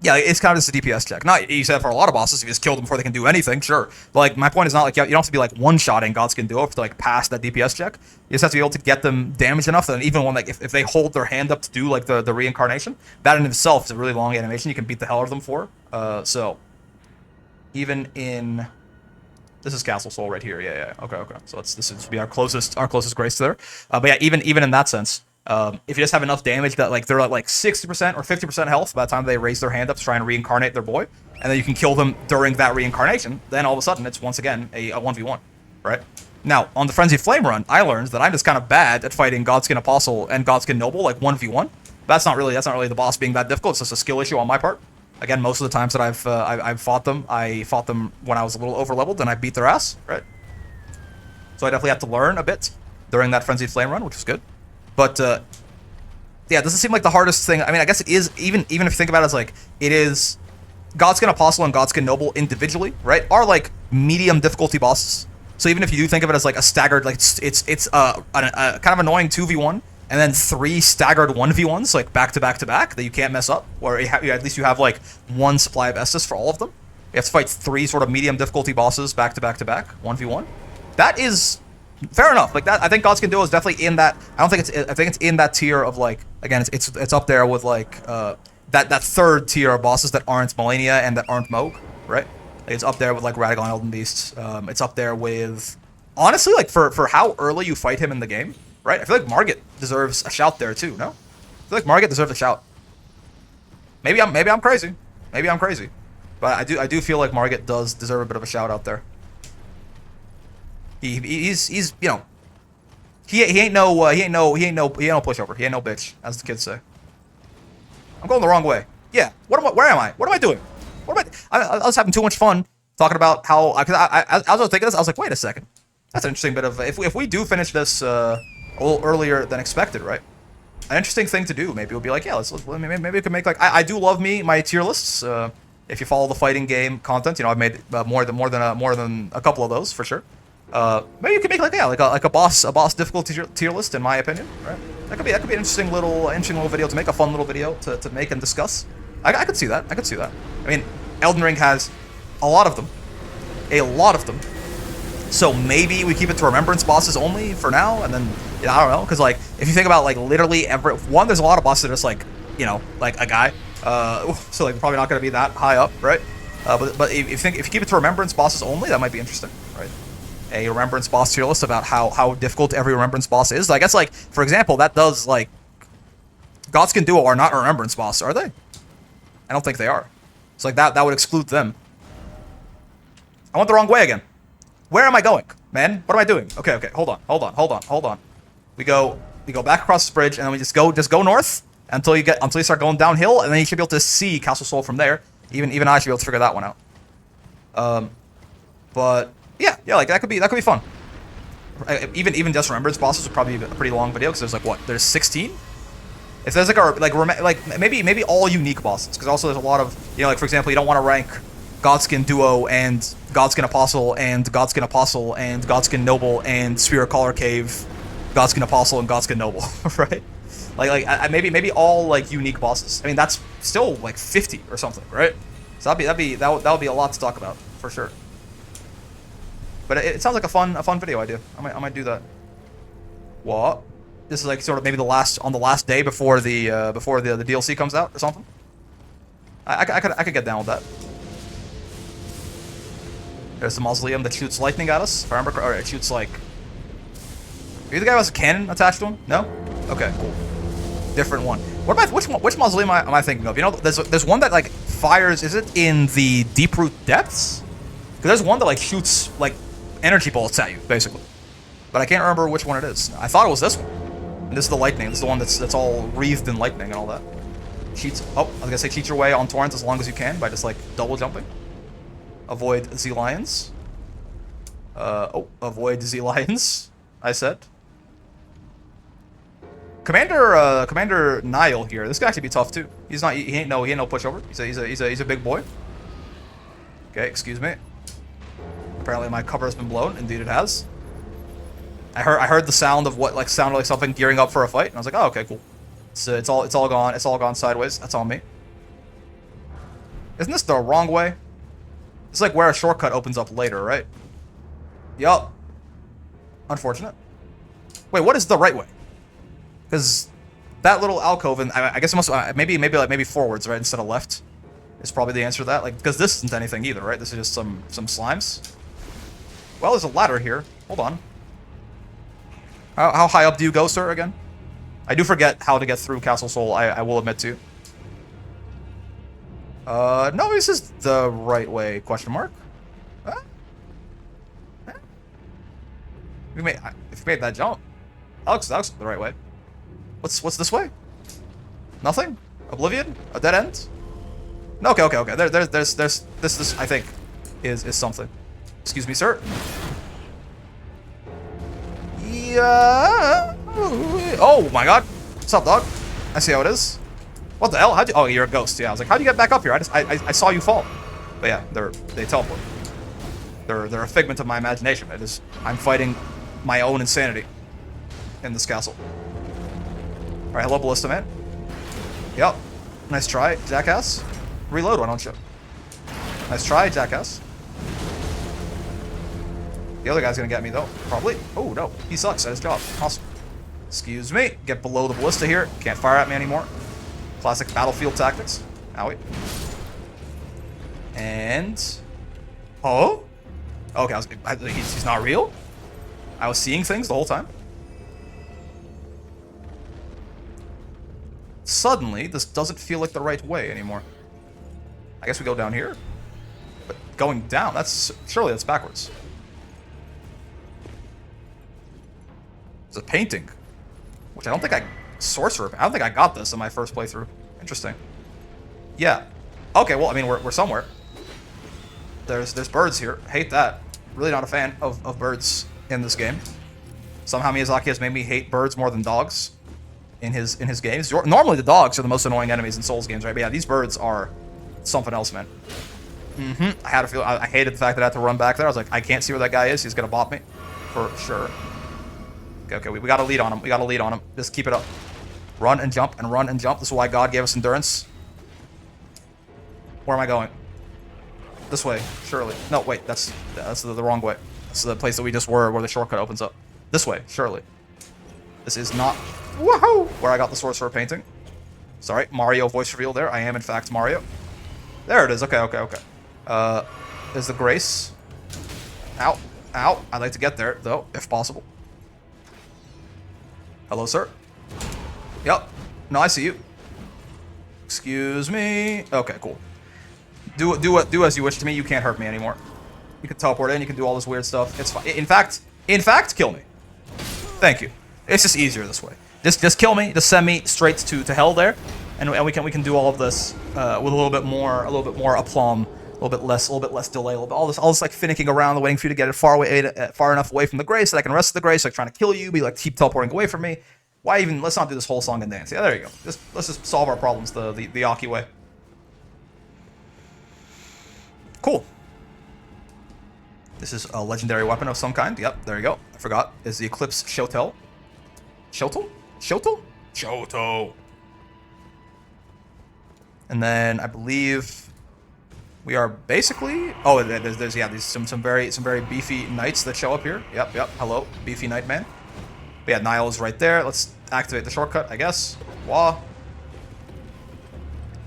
yeah, it's kind of just a DPS check. Not you said for a lot of bosses, if you just kill them before they can do anything, sure. But like my point is not like you don't have to be like one-shotting Godskin Duo to like pass that DPS check. You just have to be able to get them damaged enough that even when like if they hold their hand up to do like the reincarnation, that in itself is a really long animation you can beat the hell out of them for. So even in this is Castle Soul right here. Yeah. Okay. So this would be our closest grace there. But yeah, even in that sense, if you just have enough damage that like they're at like 60% or 50% health by the time they raise their hand up to try and reincarnate their boy, and then you can kill them during that reincarnation, then all of a sudden it's once again a 1v1, right? Now, on the Frenzied Flame run, I learned that I'm just kind of bad at fighting Godskin Apostle and Godskin Noble like 1v1. That's not really the boss being that difficult. It's just a skill issue on my part. Again, most of the times that I've fought them, I fought them when I was a little overleveled and I beat their ass, right? So I definitely had to learn a bit during that Frenzied Flame run, which was good. But yeah, it doesn't seem like the hardest thing. I mean, I guess it is, even if you think about it as like, it is Godskin Apostle and Godskin Noble individually, right, are like medium difficulty bosses. So even if you do think of it as like a staggered, like it's a kind of annoying 2v1, and then 3 staggered 1v1s, like back to back to back, that you can't mess up, or at least you have like 1 supply of Estus for all of them. You have to fight 3 sort of medium difficulty bosses back to back to back, 1v1. That is fair enough. Like that, I think Godskin Duo is definitely in that. I think it's in that tier of like, again, it's up there with like that third tier of bosses that aren't Malenia and that aren't Moog, right? Like, it's up there with like Radagon Elden Beast. It's up there with, honestly, like for how early you fight him in the game, right? I feel like Margit deserves a shout there too. No, I feel like Margit deserves a shout. Maybe I'm crazy. Maybe I'm crazy, but I do feel like Margit does deserve a bit of a shout out there. He's you know, he ain't no pushover. He ain't no bitch, as the kids say. I'm going the wrong way. Yeah. Where am I? What am I doing? What am I was having too much fun talking about how, because I was thinking this, I was like, wait a second. That's an interesting bit of, if we do finish this a little earlier than expected, right? An interesting thing to do maybe would be like, yeah, maybe we can make like, I do love my tier lists. If you follow the fighting game content, you know, I've made more than a couple of those for sure. Maybe you can make like, yeah, like a boss difficulty tier list, in my opinion, right? That could be an interesting little video to make, a fun little video to make and discuss. I could see that. I could see that. I mean, Elden Ring has a lot of them. So maybe we keep it to remembrance bosses only for now, and then, you know, I don't know, because like if you think about like literally there's a lot of bosses that are just like, you know, like a guy. So like probably not going to be that high up, right? But if you keep it to remembrance bosses only, that might be interesting, right? A remembrance boss tier list about how difficult every remembrance boss is. I guess like, for example, that does like, Godskin Duo are not a remembrance boss, are they? I don't think they are. So like that would exclude them. I went the wrong way again. Where am I going, man? What am I doing? Okay, hold on. We go back across this bridge, and then we just go north until you start going downhill, and then you should be able to see Castle Sol from there. Even I should be able to figure that one out. But yeah, like that could be fun. Even just remembrance bosses would probably be a pretty long video, because there's like there's 16. If there's like maybe all unique bosses, because also there's a lot of, you know, like for example, you don't want to rank Godskin Duo and Godskin Apostle and Godskin Apostle and Godskin Noble and Spirit Caller Cave, Godskin Apostle and Godskin Noble, right? Like maybe all like unique bosses. I mean, that's still like 50 or something, right? So that would be a lot to talk about for sure. But it sounds like a fun video idea. I might do that. What? This is like sort of maybe the last day before the DLC comes out or something. I could get down with that. There's the mausoleum that shoots lightning at us. If I remember, or it shoots like. Are you the guy who has a cannon attached to him? No. Okay, cool. Different one. What am I? Which mausoleum am I thinking of? You know, there's one that like fires. Is it in the deep root depths? Because there's one that like shoots like energy bullets at you, basically. But I can't remember which one it is. I thought it was this one. And this is the lightning. This is the one that's all wreathed in lightning and all that. Cheats. Oh, I was gonna say cheat your way on torrents as long as you can by just like double jumping. Avoid Z-Lions. Avoid Z-Lions, I said. Commander Nile here. This guy should be tough too. He ain't no pushover. He's a big boy. Okay, excuse me. Apparently my cover has been blown. Indeed it has. I heard the sound of what sounded like something gearing up for a fight, and I was like, oh, okay, cool. So it's all gone. It's all gone sideways. That's on me. Isn't this the wrong way? It's like where a shortcut opens up later, right? Yup. Unfortunate. Wait, what is the right way? Because that little alcove, and I guess it must maybe forwards, right, instead of left, is probably the answer to that. Like, because this isn't anything either, right? This is just some slimes. Well, there's a ladder here. Hold on. How high up do you go, sir? Again, I do forget how to get through Castle Sol. I will admit to. No, this is the right way, question mark. If you made that jump, that looks the right way. What's this way? Nothing? Oblivion? A dead end? No, okay. There's this I think is something. Excuse me, sir. Yeah. Oh my god. What's up, dog? I see how it is. What the hell? How'd you? Oh, you're a ghost. Yeah, I was like, how'd you get back up here? I saw you fall. But yeah, they teleport. They're a figment of my imagination. I'm fighting my own insanity in this castle. All right, hello, Ballista Man. Yep. Nice try, jackass. Reload, why don't you? Nice try, jackass. The other guy's gonna get me though, probably. Oh no, he sucks at his job. Awesome. Excuse me. Get below the ballista here. Can't fire at me anymore. Classic battlefield tactics. Owie. And... oh? Okay, he's not real? I was seeing things the whole time? Suddenly, this doesn't feel like the right way anymore. I guess we go down here? But going down, surely that's backwards. It's a painting. Which I don't think I don't think I got this in my first playthrough. Interesting. Yeah. Okay, well, I mean, we're somewhere. There's birds here. Hate that. Really not a fan of birds in this game. Somehow Miyazaki has made me hate birds more than dogs in his games. Normally the dogs are the most annoying enemies in Souls games, right? But yeah, these birds are something else, man. I had a feel. I hated the fact that I had to run back there. I was like, I can't see where that guy is. He's gonna bop me for sure. Okay, we got to lead on him. We got to lead on him. Just keep it up. Run and jump and run and jump. This is why God gave us endurance. Where am I going? This way, surely. No, wait, that's the wrong way. That's the place that we just were, where the shortcut opens up. This way, surely. This is not... woohoo! Where I got the Sorcerer painting. Sorry, Mario voice reveal there. I am, in fact, Mario. There it is. Okay. There's the Grace. Ow. Ow. I'd like to get there, though, if possible. Hello, sir. Yep. No, I see you. Excuse me. Okay, cool. Do as you wish to me. You can't hurt me anymore. You can teleport in. You can do all this weird stuff. It's fine. In fact, kill me. Thank you. It's just easier this way. Just kill me. Just send me straight to hell there, and we can do all of this with a little bit more aplomb, a little bit less delay, all this like finicking around, waiting for you to get it far enough away from the Grace so that I can rest the Grace, like trying to kill you, be like keep teleporting away from me. Why even? Let's not do this whole song and dance. Yeah, there you go. Let's just solve our problems the Aki way. Cool. This is a legendary weapon of some kind. Yep, there you go. I forgot. Is the Eclipse Shotel? Shotel? Shoto. And then I believe we are basically... oh, there's some very beefy knights that show up here. Yep. Hello, beefy knight man. But yeah, Niall is right there. Let's activate the shortcut, I guess. Wah.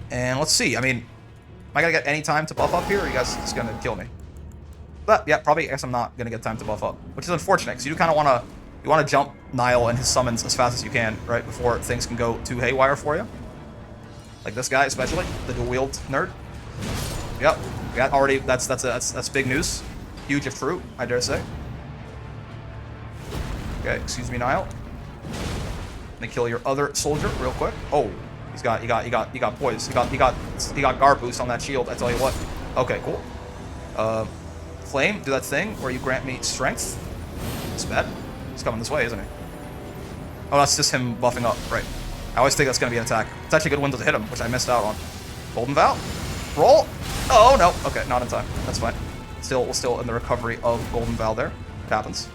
And let's see. I mean, am I gonna get any time to buff up here, or are you guys just gonna kill me? But yeah, probably. I guess I'm not gonna get time to buff up, which is unfortunate because you do kind of want to jump Niall and his summons as fast as you can, right before things can go too haywire for you. Like this guy, especially the dual wield nerd. Yep, yeah, already. That's big news. Huge if true, I dare say. Okay, excuse me, Niall. Let me kill your other soldier real quick. Oh, he got poise. He got guard boost on that shield. I tell you what. Okay, cool. Flame, do that thing where you grant me strength. It's bad. He's coming this way, isn't he? Oh, that's just him buffing up. Right. I always think that's gonna be an attack. It's actually a good window to hit him, which I missed out on. Golden Vow. Roll. Oh no. Okay, not in time. That's fine. We're still in the recovery of Golden Vow there. It happens.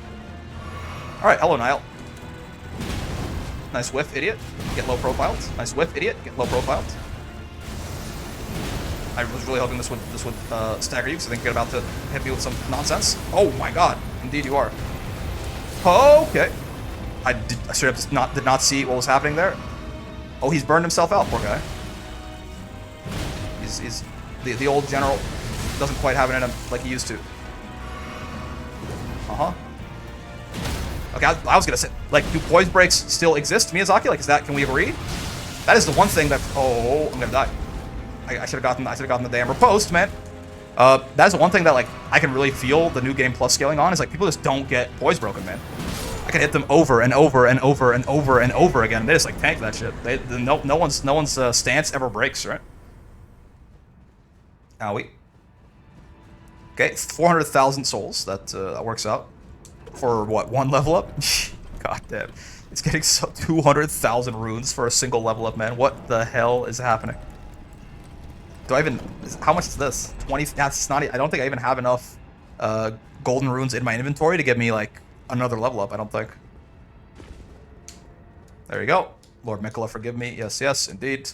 All right. Hello, Niall. Nice whiff, idiot. Get low profiled. Nice whiff, idiot. Get low profiled. I was really hoping this would stagger you, because I think you're about to hit me with some nonsense. Oh my god. Indeed you are. Okay. I straight up did not see what was happening there. Oh, he's burned himself out, poor guy. He's the old general doesn't quite have it in him like he used to. Okay, I was gonna say, like, do poise breaks still exist, Miyazaki? Like, can we agree? That is the one thing that... oh, I'm gonna die. I should have gotten the damn riposte, man. That's the one thing that, like, I can really feel the New Game Plus scaling on, is like people just don't get poise broken, man. I can hit them over and over and over and over and over again. They just like tank that shit. No one's stance ever breaks, right? Owie. Okay, 400,000 souls. That works out for what, one level up? God damn. It's getting 200,000 runes for a single level up, man. What the hell is happening? Do I even... How much is this? 20... That's not... I don't think I even have enough golden runes in my inventory to give me, like, another level up, I don't think. There you go. Lord Mikola, forgive me. Yes, yes, indeed.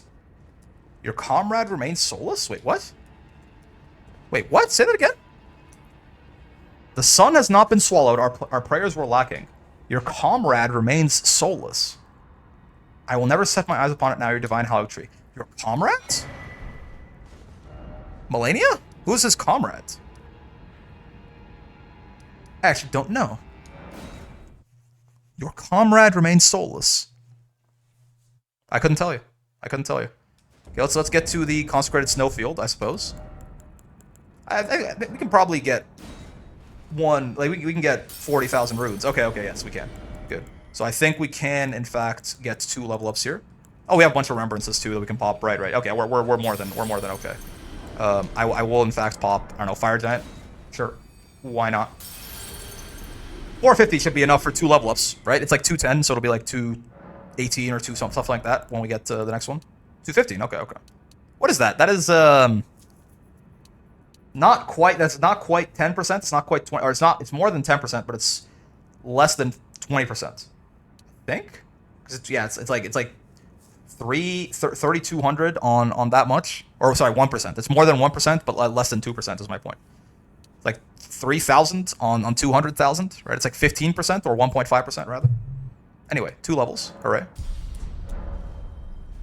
Your comrade remains soulless? Wait, what? Wait, what? Say that again? The sun has not been swallowed. Our prayers were lacking. Your comrade remains soulless. I will never set my eyes upon it now, your divine hallowed tree. Your comrade? Melania? Who is his comrade? I actually don't know. Your comrade remains soulless. I couldn't tell you. I couldn't tell you. Okay, let's get to the consecrated snowfield, I suppose. We can probably get one, like we can get 40,000 runes. Okay, yes, we can. Good. So I think we can, in fact, get 2 level ups here. Oh, we have a bunch of remembrances too that we can pop. Right. Okay, we're more than okay. I will in fact pop. I don't know, fire giant. Sure, why not? 450 should be enough for 2 level ups, right? It's like 210, so it'll be like 218 or 2 something like that when we get to the next one. 215. Okay. What is that? That is not quite. That's not quite 10%. It's not quite 20, or it's not. It's more than 10%, but it's less than 20%. I think. It's like 3,200 on that much. Or sorry, 1%. It's more than 1%, but less than 2% is my point. It's like 3,000 on 200,000, right? It's like 15% or 1.5% rather. Anyway, 2 levels. Hooray.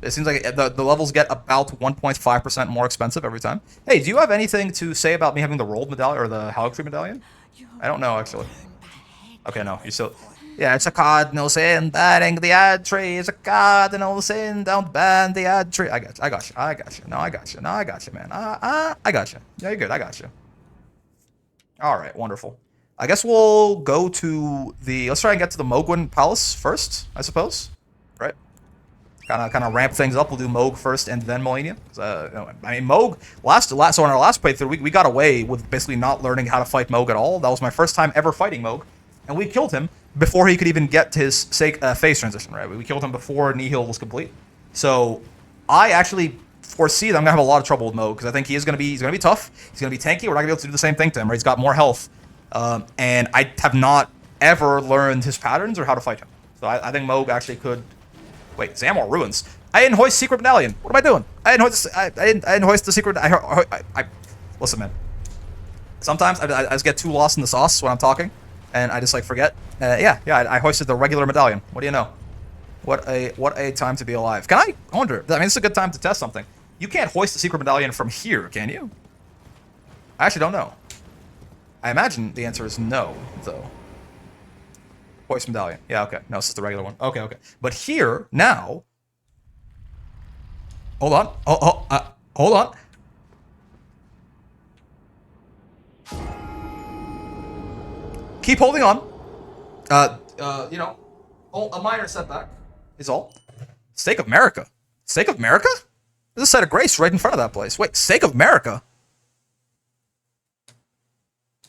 It seems like the levels get about 1.5% more expensive every time. Hey, do you have anything to say about me having the rolled medallion or the hallowed tree medallion? I don't know, actually. Okay, no, you still... Yeah, it's a cardinal sin, banning the ad tree. It's a cardinal sin, don't ban the ad tree. I got you. No, I got you, man. I got you. Yeah, you're good, I got you. Alright, wonderful. I guess we'll go to the... Let's try and get to the Mogwin Palace first, I suppose. Right? Kind of ramp things up. We'll do Moog first and then Melania. I mean, Moog, so on our last playthrough, we got away with basically not learning how to fight Moog at all. That was my first time ever fighting Moog. And we killed him before he could even get to his phase transition, right? We killed him before Nihil was complete. So I actually foresee that I'm going to have a lot of trouble with Moog, because I think he's going to be tough. He's going to be tanky. We're not going to be able to do the same thing to him, right? He's got more health. And I have not ever learned his patterns or how to fight him. So I think Moog actually could... Wait, Zamor ruins. I didn't hoist secret medallion. What am I doing? I didn't hoist the secret. Listen, man. Sometimes I just get too lost in the sauce when I'm talking, and I just like forget. I hoisted the regular medallion. What do you know? What a time to be alive. Can I wonder? I mean, it's a good time to test something. You can't hoist the secret medallion from here, can you? I actually don't know. I imagine the answer is no, though. Hoist medallion. Yeah, okay. No, this is the regular one. Okay. But here, now... Hold on. Hold on. Keep holding on. You know, a minor setback is all. Stake of America. Stake of America? There's a set of grace right in front of that place. Wait, Stake of America?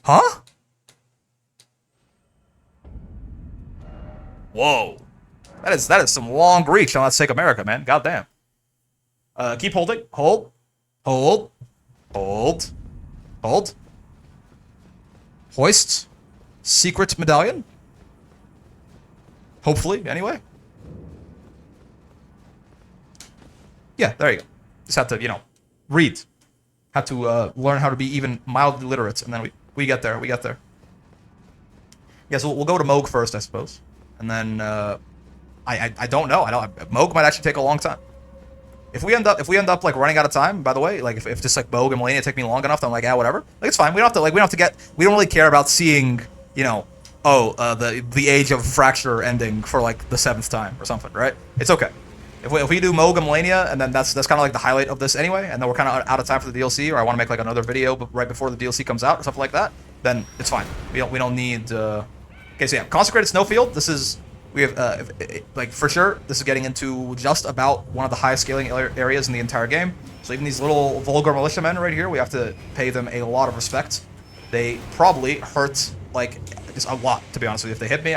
Huh? Whoa. That is some long reach on that Stake of America, man. Goddamn. Keep holding. Hold. Hoist. Secret medallion. Hopefully, anyway. Yeah, there you go. Just have to, you know, read. Have to learn how to be even mildly literate, and then we get there. Yeah, so we'll go to Moog first, I suppose. And then I don't know. Moog might actually take a long time. If we end up like running out of time, by the way, like if just like Moog and Melania take me long enough, then I'm like, yeah, whatever. Like it's fine. We don't really care about seeing, you know, the age of fracture ending for like the 7th time or something, right? It's okay. If we do Moog and Melania, and then that's kind of like the highlight of this anyway, and then we're kind of out of time for the DLC, or I want to make like another video right before the DLC comes out or something like that, then it's fine. We don't need. Okay, so yeah, consecrated snowfield. We have like for sure. This is getting into just about one of the highest scaling areas in the entire game. So even these little vulgar militiamen right here, we have to pay them a lot of respect. They probably hurt like just a lot, to be honest with you. If they hit me,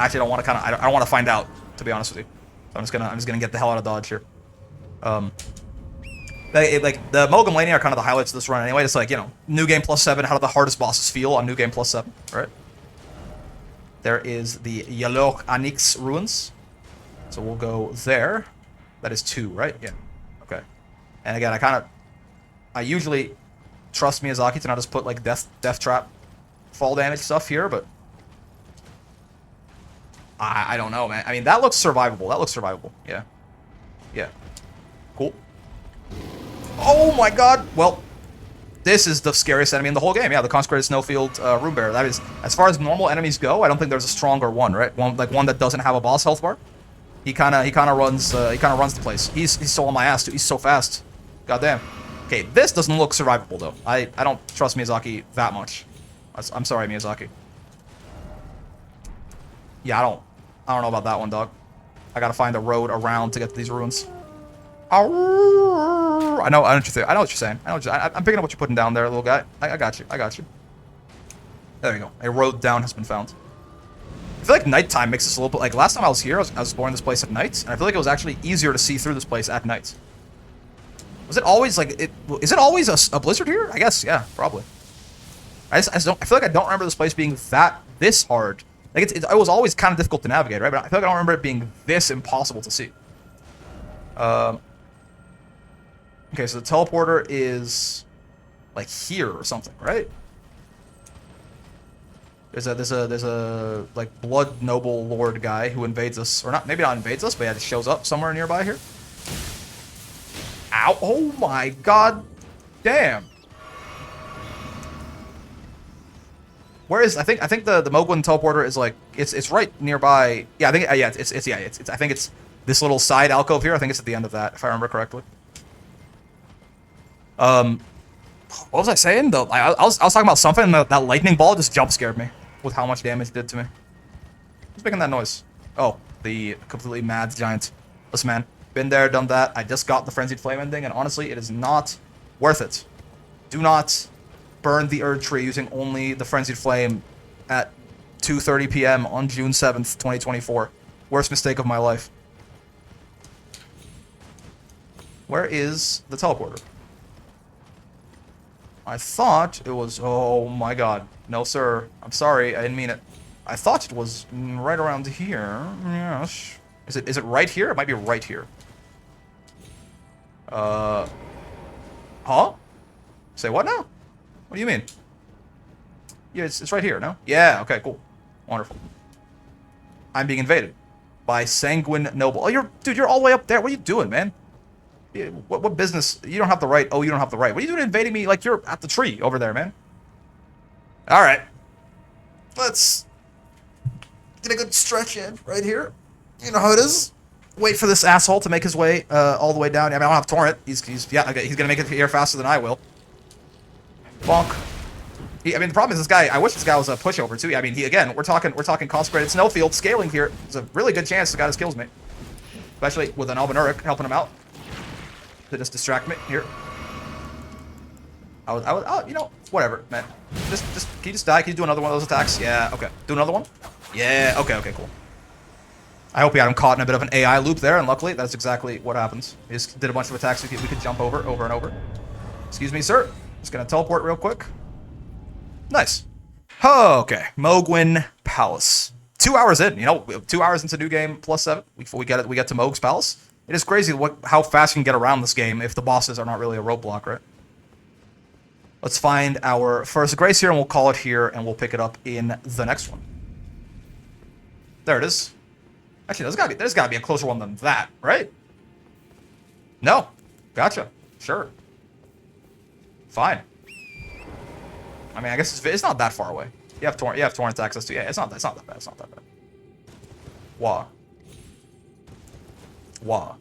actually don't want to I don't want to find out, to be honest with you. So I'm just gonna get the hell out of dodge here. Like the Mogum Lania are kind of the highlights of this run anyway. It's like, you know, new game +7. How do the hardest bosses feel on new game +7? Right. There is the Yalok Anix ruins. So we'll go there. That is 2, right? Yeah. Okay. And again, I usually trust Miyazaki to not just put like death trap, fall damage stuff here, but I don't know, man. I mean, that looks survivable. That looks survivable. Yeah. Yeah. Cool. Oh my god. Well, this is the scariest enemy in the whole game. Yeah, the Consecrated Snowfield Rune Bearer. That is, as far as normal enemies go, I don't think there's a stronger one, right? One that doesn't have a boss health bar. He kind of runs the place. He's so on my ass, dude. He's so fast. Goddamn. Okay, this doesn't look survivable though. I don't trust Miyazaki that much. I'm sorry, Miyazaki. Yeah, I don't know about that one, dog. I gotta find a road around to get to these ruins. I know what you're saying. I'm picking up what you're putting down there, little guy. I got you. There you go. A road down has been found. I feel like nighttime makes this a little bit... Like, last time I was here, I was exploring this place at night, and I feel like it was actually easier to see through this place at night. Was it always, like... Is it always a blizzard here? I guess, yeah, probably. I feel like I don't remember this place being this hard. Like, it was always kind of difficult to navigate, right? But I feel like I don't remember it being this impossible to see. Okay, so the teleporter is like here or something, right? There's a like blood noble lord guy who invades us, or not, maybe not invades us, but yeah, just shows up somewhere nearby here. Ow! Oh my god! Damn! Where is I think the Mogwin teleporter is like it's right nearby. Yeah, I think I think it's this little side alcove here. I think it's at the end of that, if I remember correctly. What was I saying though? I was talking about something, and that lightning ball just jump scared me with how much damage it did to me. Who's making that noise? Oh, the completely mad giant. Listen, man, been there, done that. I just got the Frenzied Flame ending, and honestly, it is not worth it. Do not burn the Erd Tree using only the Frenzied Flame at 2:30 p.m. on June 7th, 2024. Worst mistake of my life. Where is the teleporter? I thought it was... Oh my god. No, sir. I'm sorry. I didn't mean it. I thought it was right around here. Yes. Is it right here? It might be right here. Huh? Say what now? What do you mean? Yeah, it's right here, no? Yeah, okay, cool. Wonderful. I'm being invaded by Sanguine Noble. Oh, dude, you're all the way up there. What are you doing, man? What business? You don't have the right. Oh, you don't have the right. What are you doing invading me like you're at the tree over there, man? All right. Let's get a good stretch in right here. You know how it is. Wait for this asshole to make his way all the way down. I mean, I don't have Torrent. He's gonna make it here faster than I will. Bonk. I mean, the problem is this guy. I wish this guy was a pushover too. I mean, we're talking Consecrated Snowfield scaling here. There's a really good chance the guy just kills me, especially with an Albinauric helping him out. To just distract me here. Oh, you know, whatever, man. Can you just die? Can you do another one of those attacks? Yeah, okay. Do another one? Yeah, okay, cool. I hope we had him caught in a bit of an AI loop there, and luckily, that's exactly what happens. He just did a bunch of attacks we could jump over and over. Excuse me, sir. Just gonna teleport real quick. Nice. Okay, Mogwin Palace. 2 hours in, you know, 2 hours into new game +7. We get to Mog's Palace. It is crazy how fast you can get around this game if the bosses are not really a roadblock, right? Let's find our first grace here, and we'll call it here, and we'll pick it up in the next one. There it is. Actually, there's gotta be a closer one than that, right? No. Gotcha. Sure. Fine. I mean, I guess it's not that far away. You have torrent access to. Yeah, it's not that bad. It's not that bad. Wah. Wah.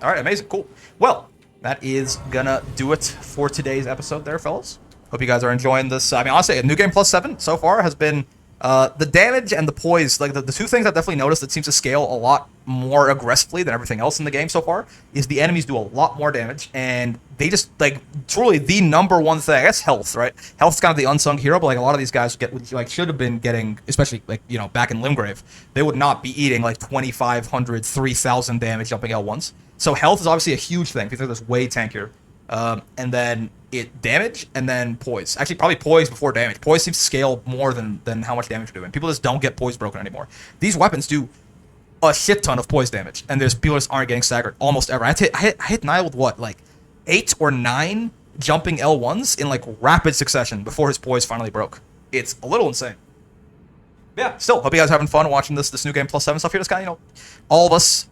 Alright, amazing, cool. Well, that is gonna do it for today's episode there, fellas. Hope you guys are enjoying this. I mean, honestly, New Game +7 so far has been The damage and the poise, like the two things I've definitely noticed that seems to scale a lot more aggressively than everything else in the game so far, is the enemies do a lot more damage, and they just, like, truly the number one thing, I guess health, right? Health's kind of the unsung hero, but like a lot of these guys should have been getting, especially like, back in Limgrave, they would not be eating like 2,500, 3,000 damage jumping L1s. So health is obviously a huge thing, because it's way tankier. And then damage, and then poise. Actually, probably poise before damage. Poise seems to scale more than how much damage you're doing. People just don't get poise broken anymore. These weapons do a shit ton of poise damage, and there's people just aren't getting staggered almost ever. I hit Nile with what, like 8 or 9 jumping L1s in like rapid succession before his poise finally broke. It's a little insane. Yeah, still, hope you guys are having fun watching this new game +7 stuff here. Just kind of, all of us,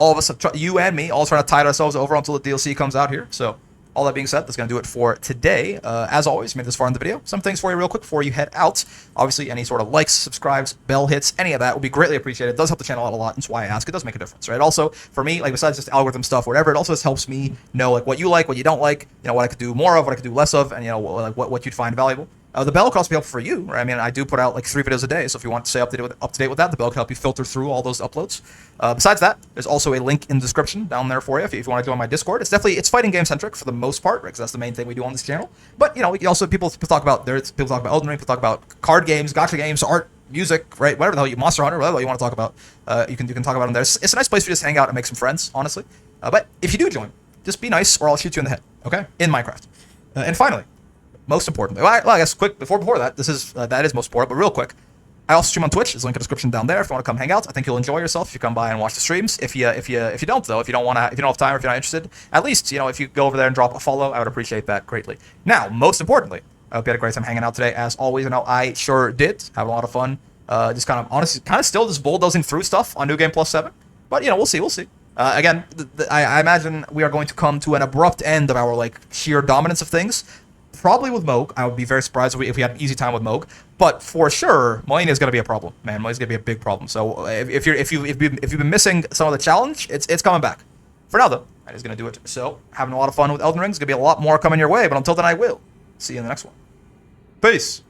you and me, all trying to tide ourselves over until the DLC comes out here. So, all that being said, that's going to do it for today. As always, made this far in the video. Some things for you real quick before you head out. Obviously, any sort of likes, subscribes, bell hits, any of that would be greatly appreciated. It does help the channel out a lot. That's why I ask. It does make a difference, right? Also, for me, like, besides just algorithm stuff, whatever, it also just helps me know, like, what you like, what you don't like, what I could do more of, what I could do less of, and, like, what you'd find valuable. The bell can also be helpful for you, right? I mean, I do put out like 3 videos a day, so if you want to stay up to date with that, the bell can help you filter through all those uploads. Besides that, there's also a link in the description down there for you if you want to join my Discord. It's fighting game centric for the most part, right? Because that's the main thing we do on this channel. But people talk about Elden Ring, people talk about card games, gacha games, art, music, right? Whatever the hell Monster Hunter, whatever you want to talk about, you can talk about them there. It's a nice place for you to just hang out and make some friends, honestly. But if you do join, just be nice, or I'll shoot you in the head, okay? In Minecraft. And finally, most importantly, well, I guess quick before that, that is most important, but real quick, I also stream on Twitch. There's a link in the description down there if you want to come hang out. I think you'll enjoy yourself if you come by and watch the streams. If you don't though, if you don't have time, or if you're not interested, at least if you go over there and drop a follow, I would appreciate that greatly. Now, most importantly, I hope you had a great time hanging out today. As always, I sure did. Have a lot of fun. Just kind of still just bulldozing through stuff on New Game +7, but we'll see. Again, I imagine we are going to come to an abrupt end of our like sheer dominance of things. Probably with Moog. I would be very surprised if we had an easy time with Moog. But for sure, Millennia is going to be a problem, man. Millennia is going to be a big problem. So if you've been missing some of the challenge, it's coming back. For now, though, that is going to do it. So having a lot of fun with Elden Ring. There's going to be a lot more coming your way. But until then, I will see you in the next one. Peace.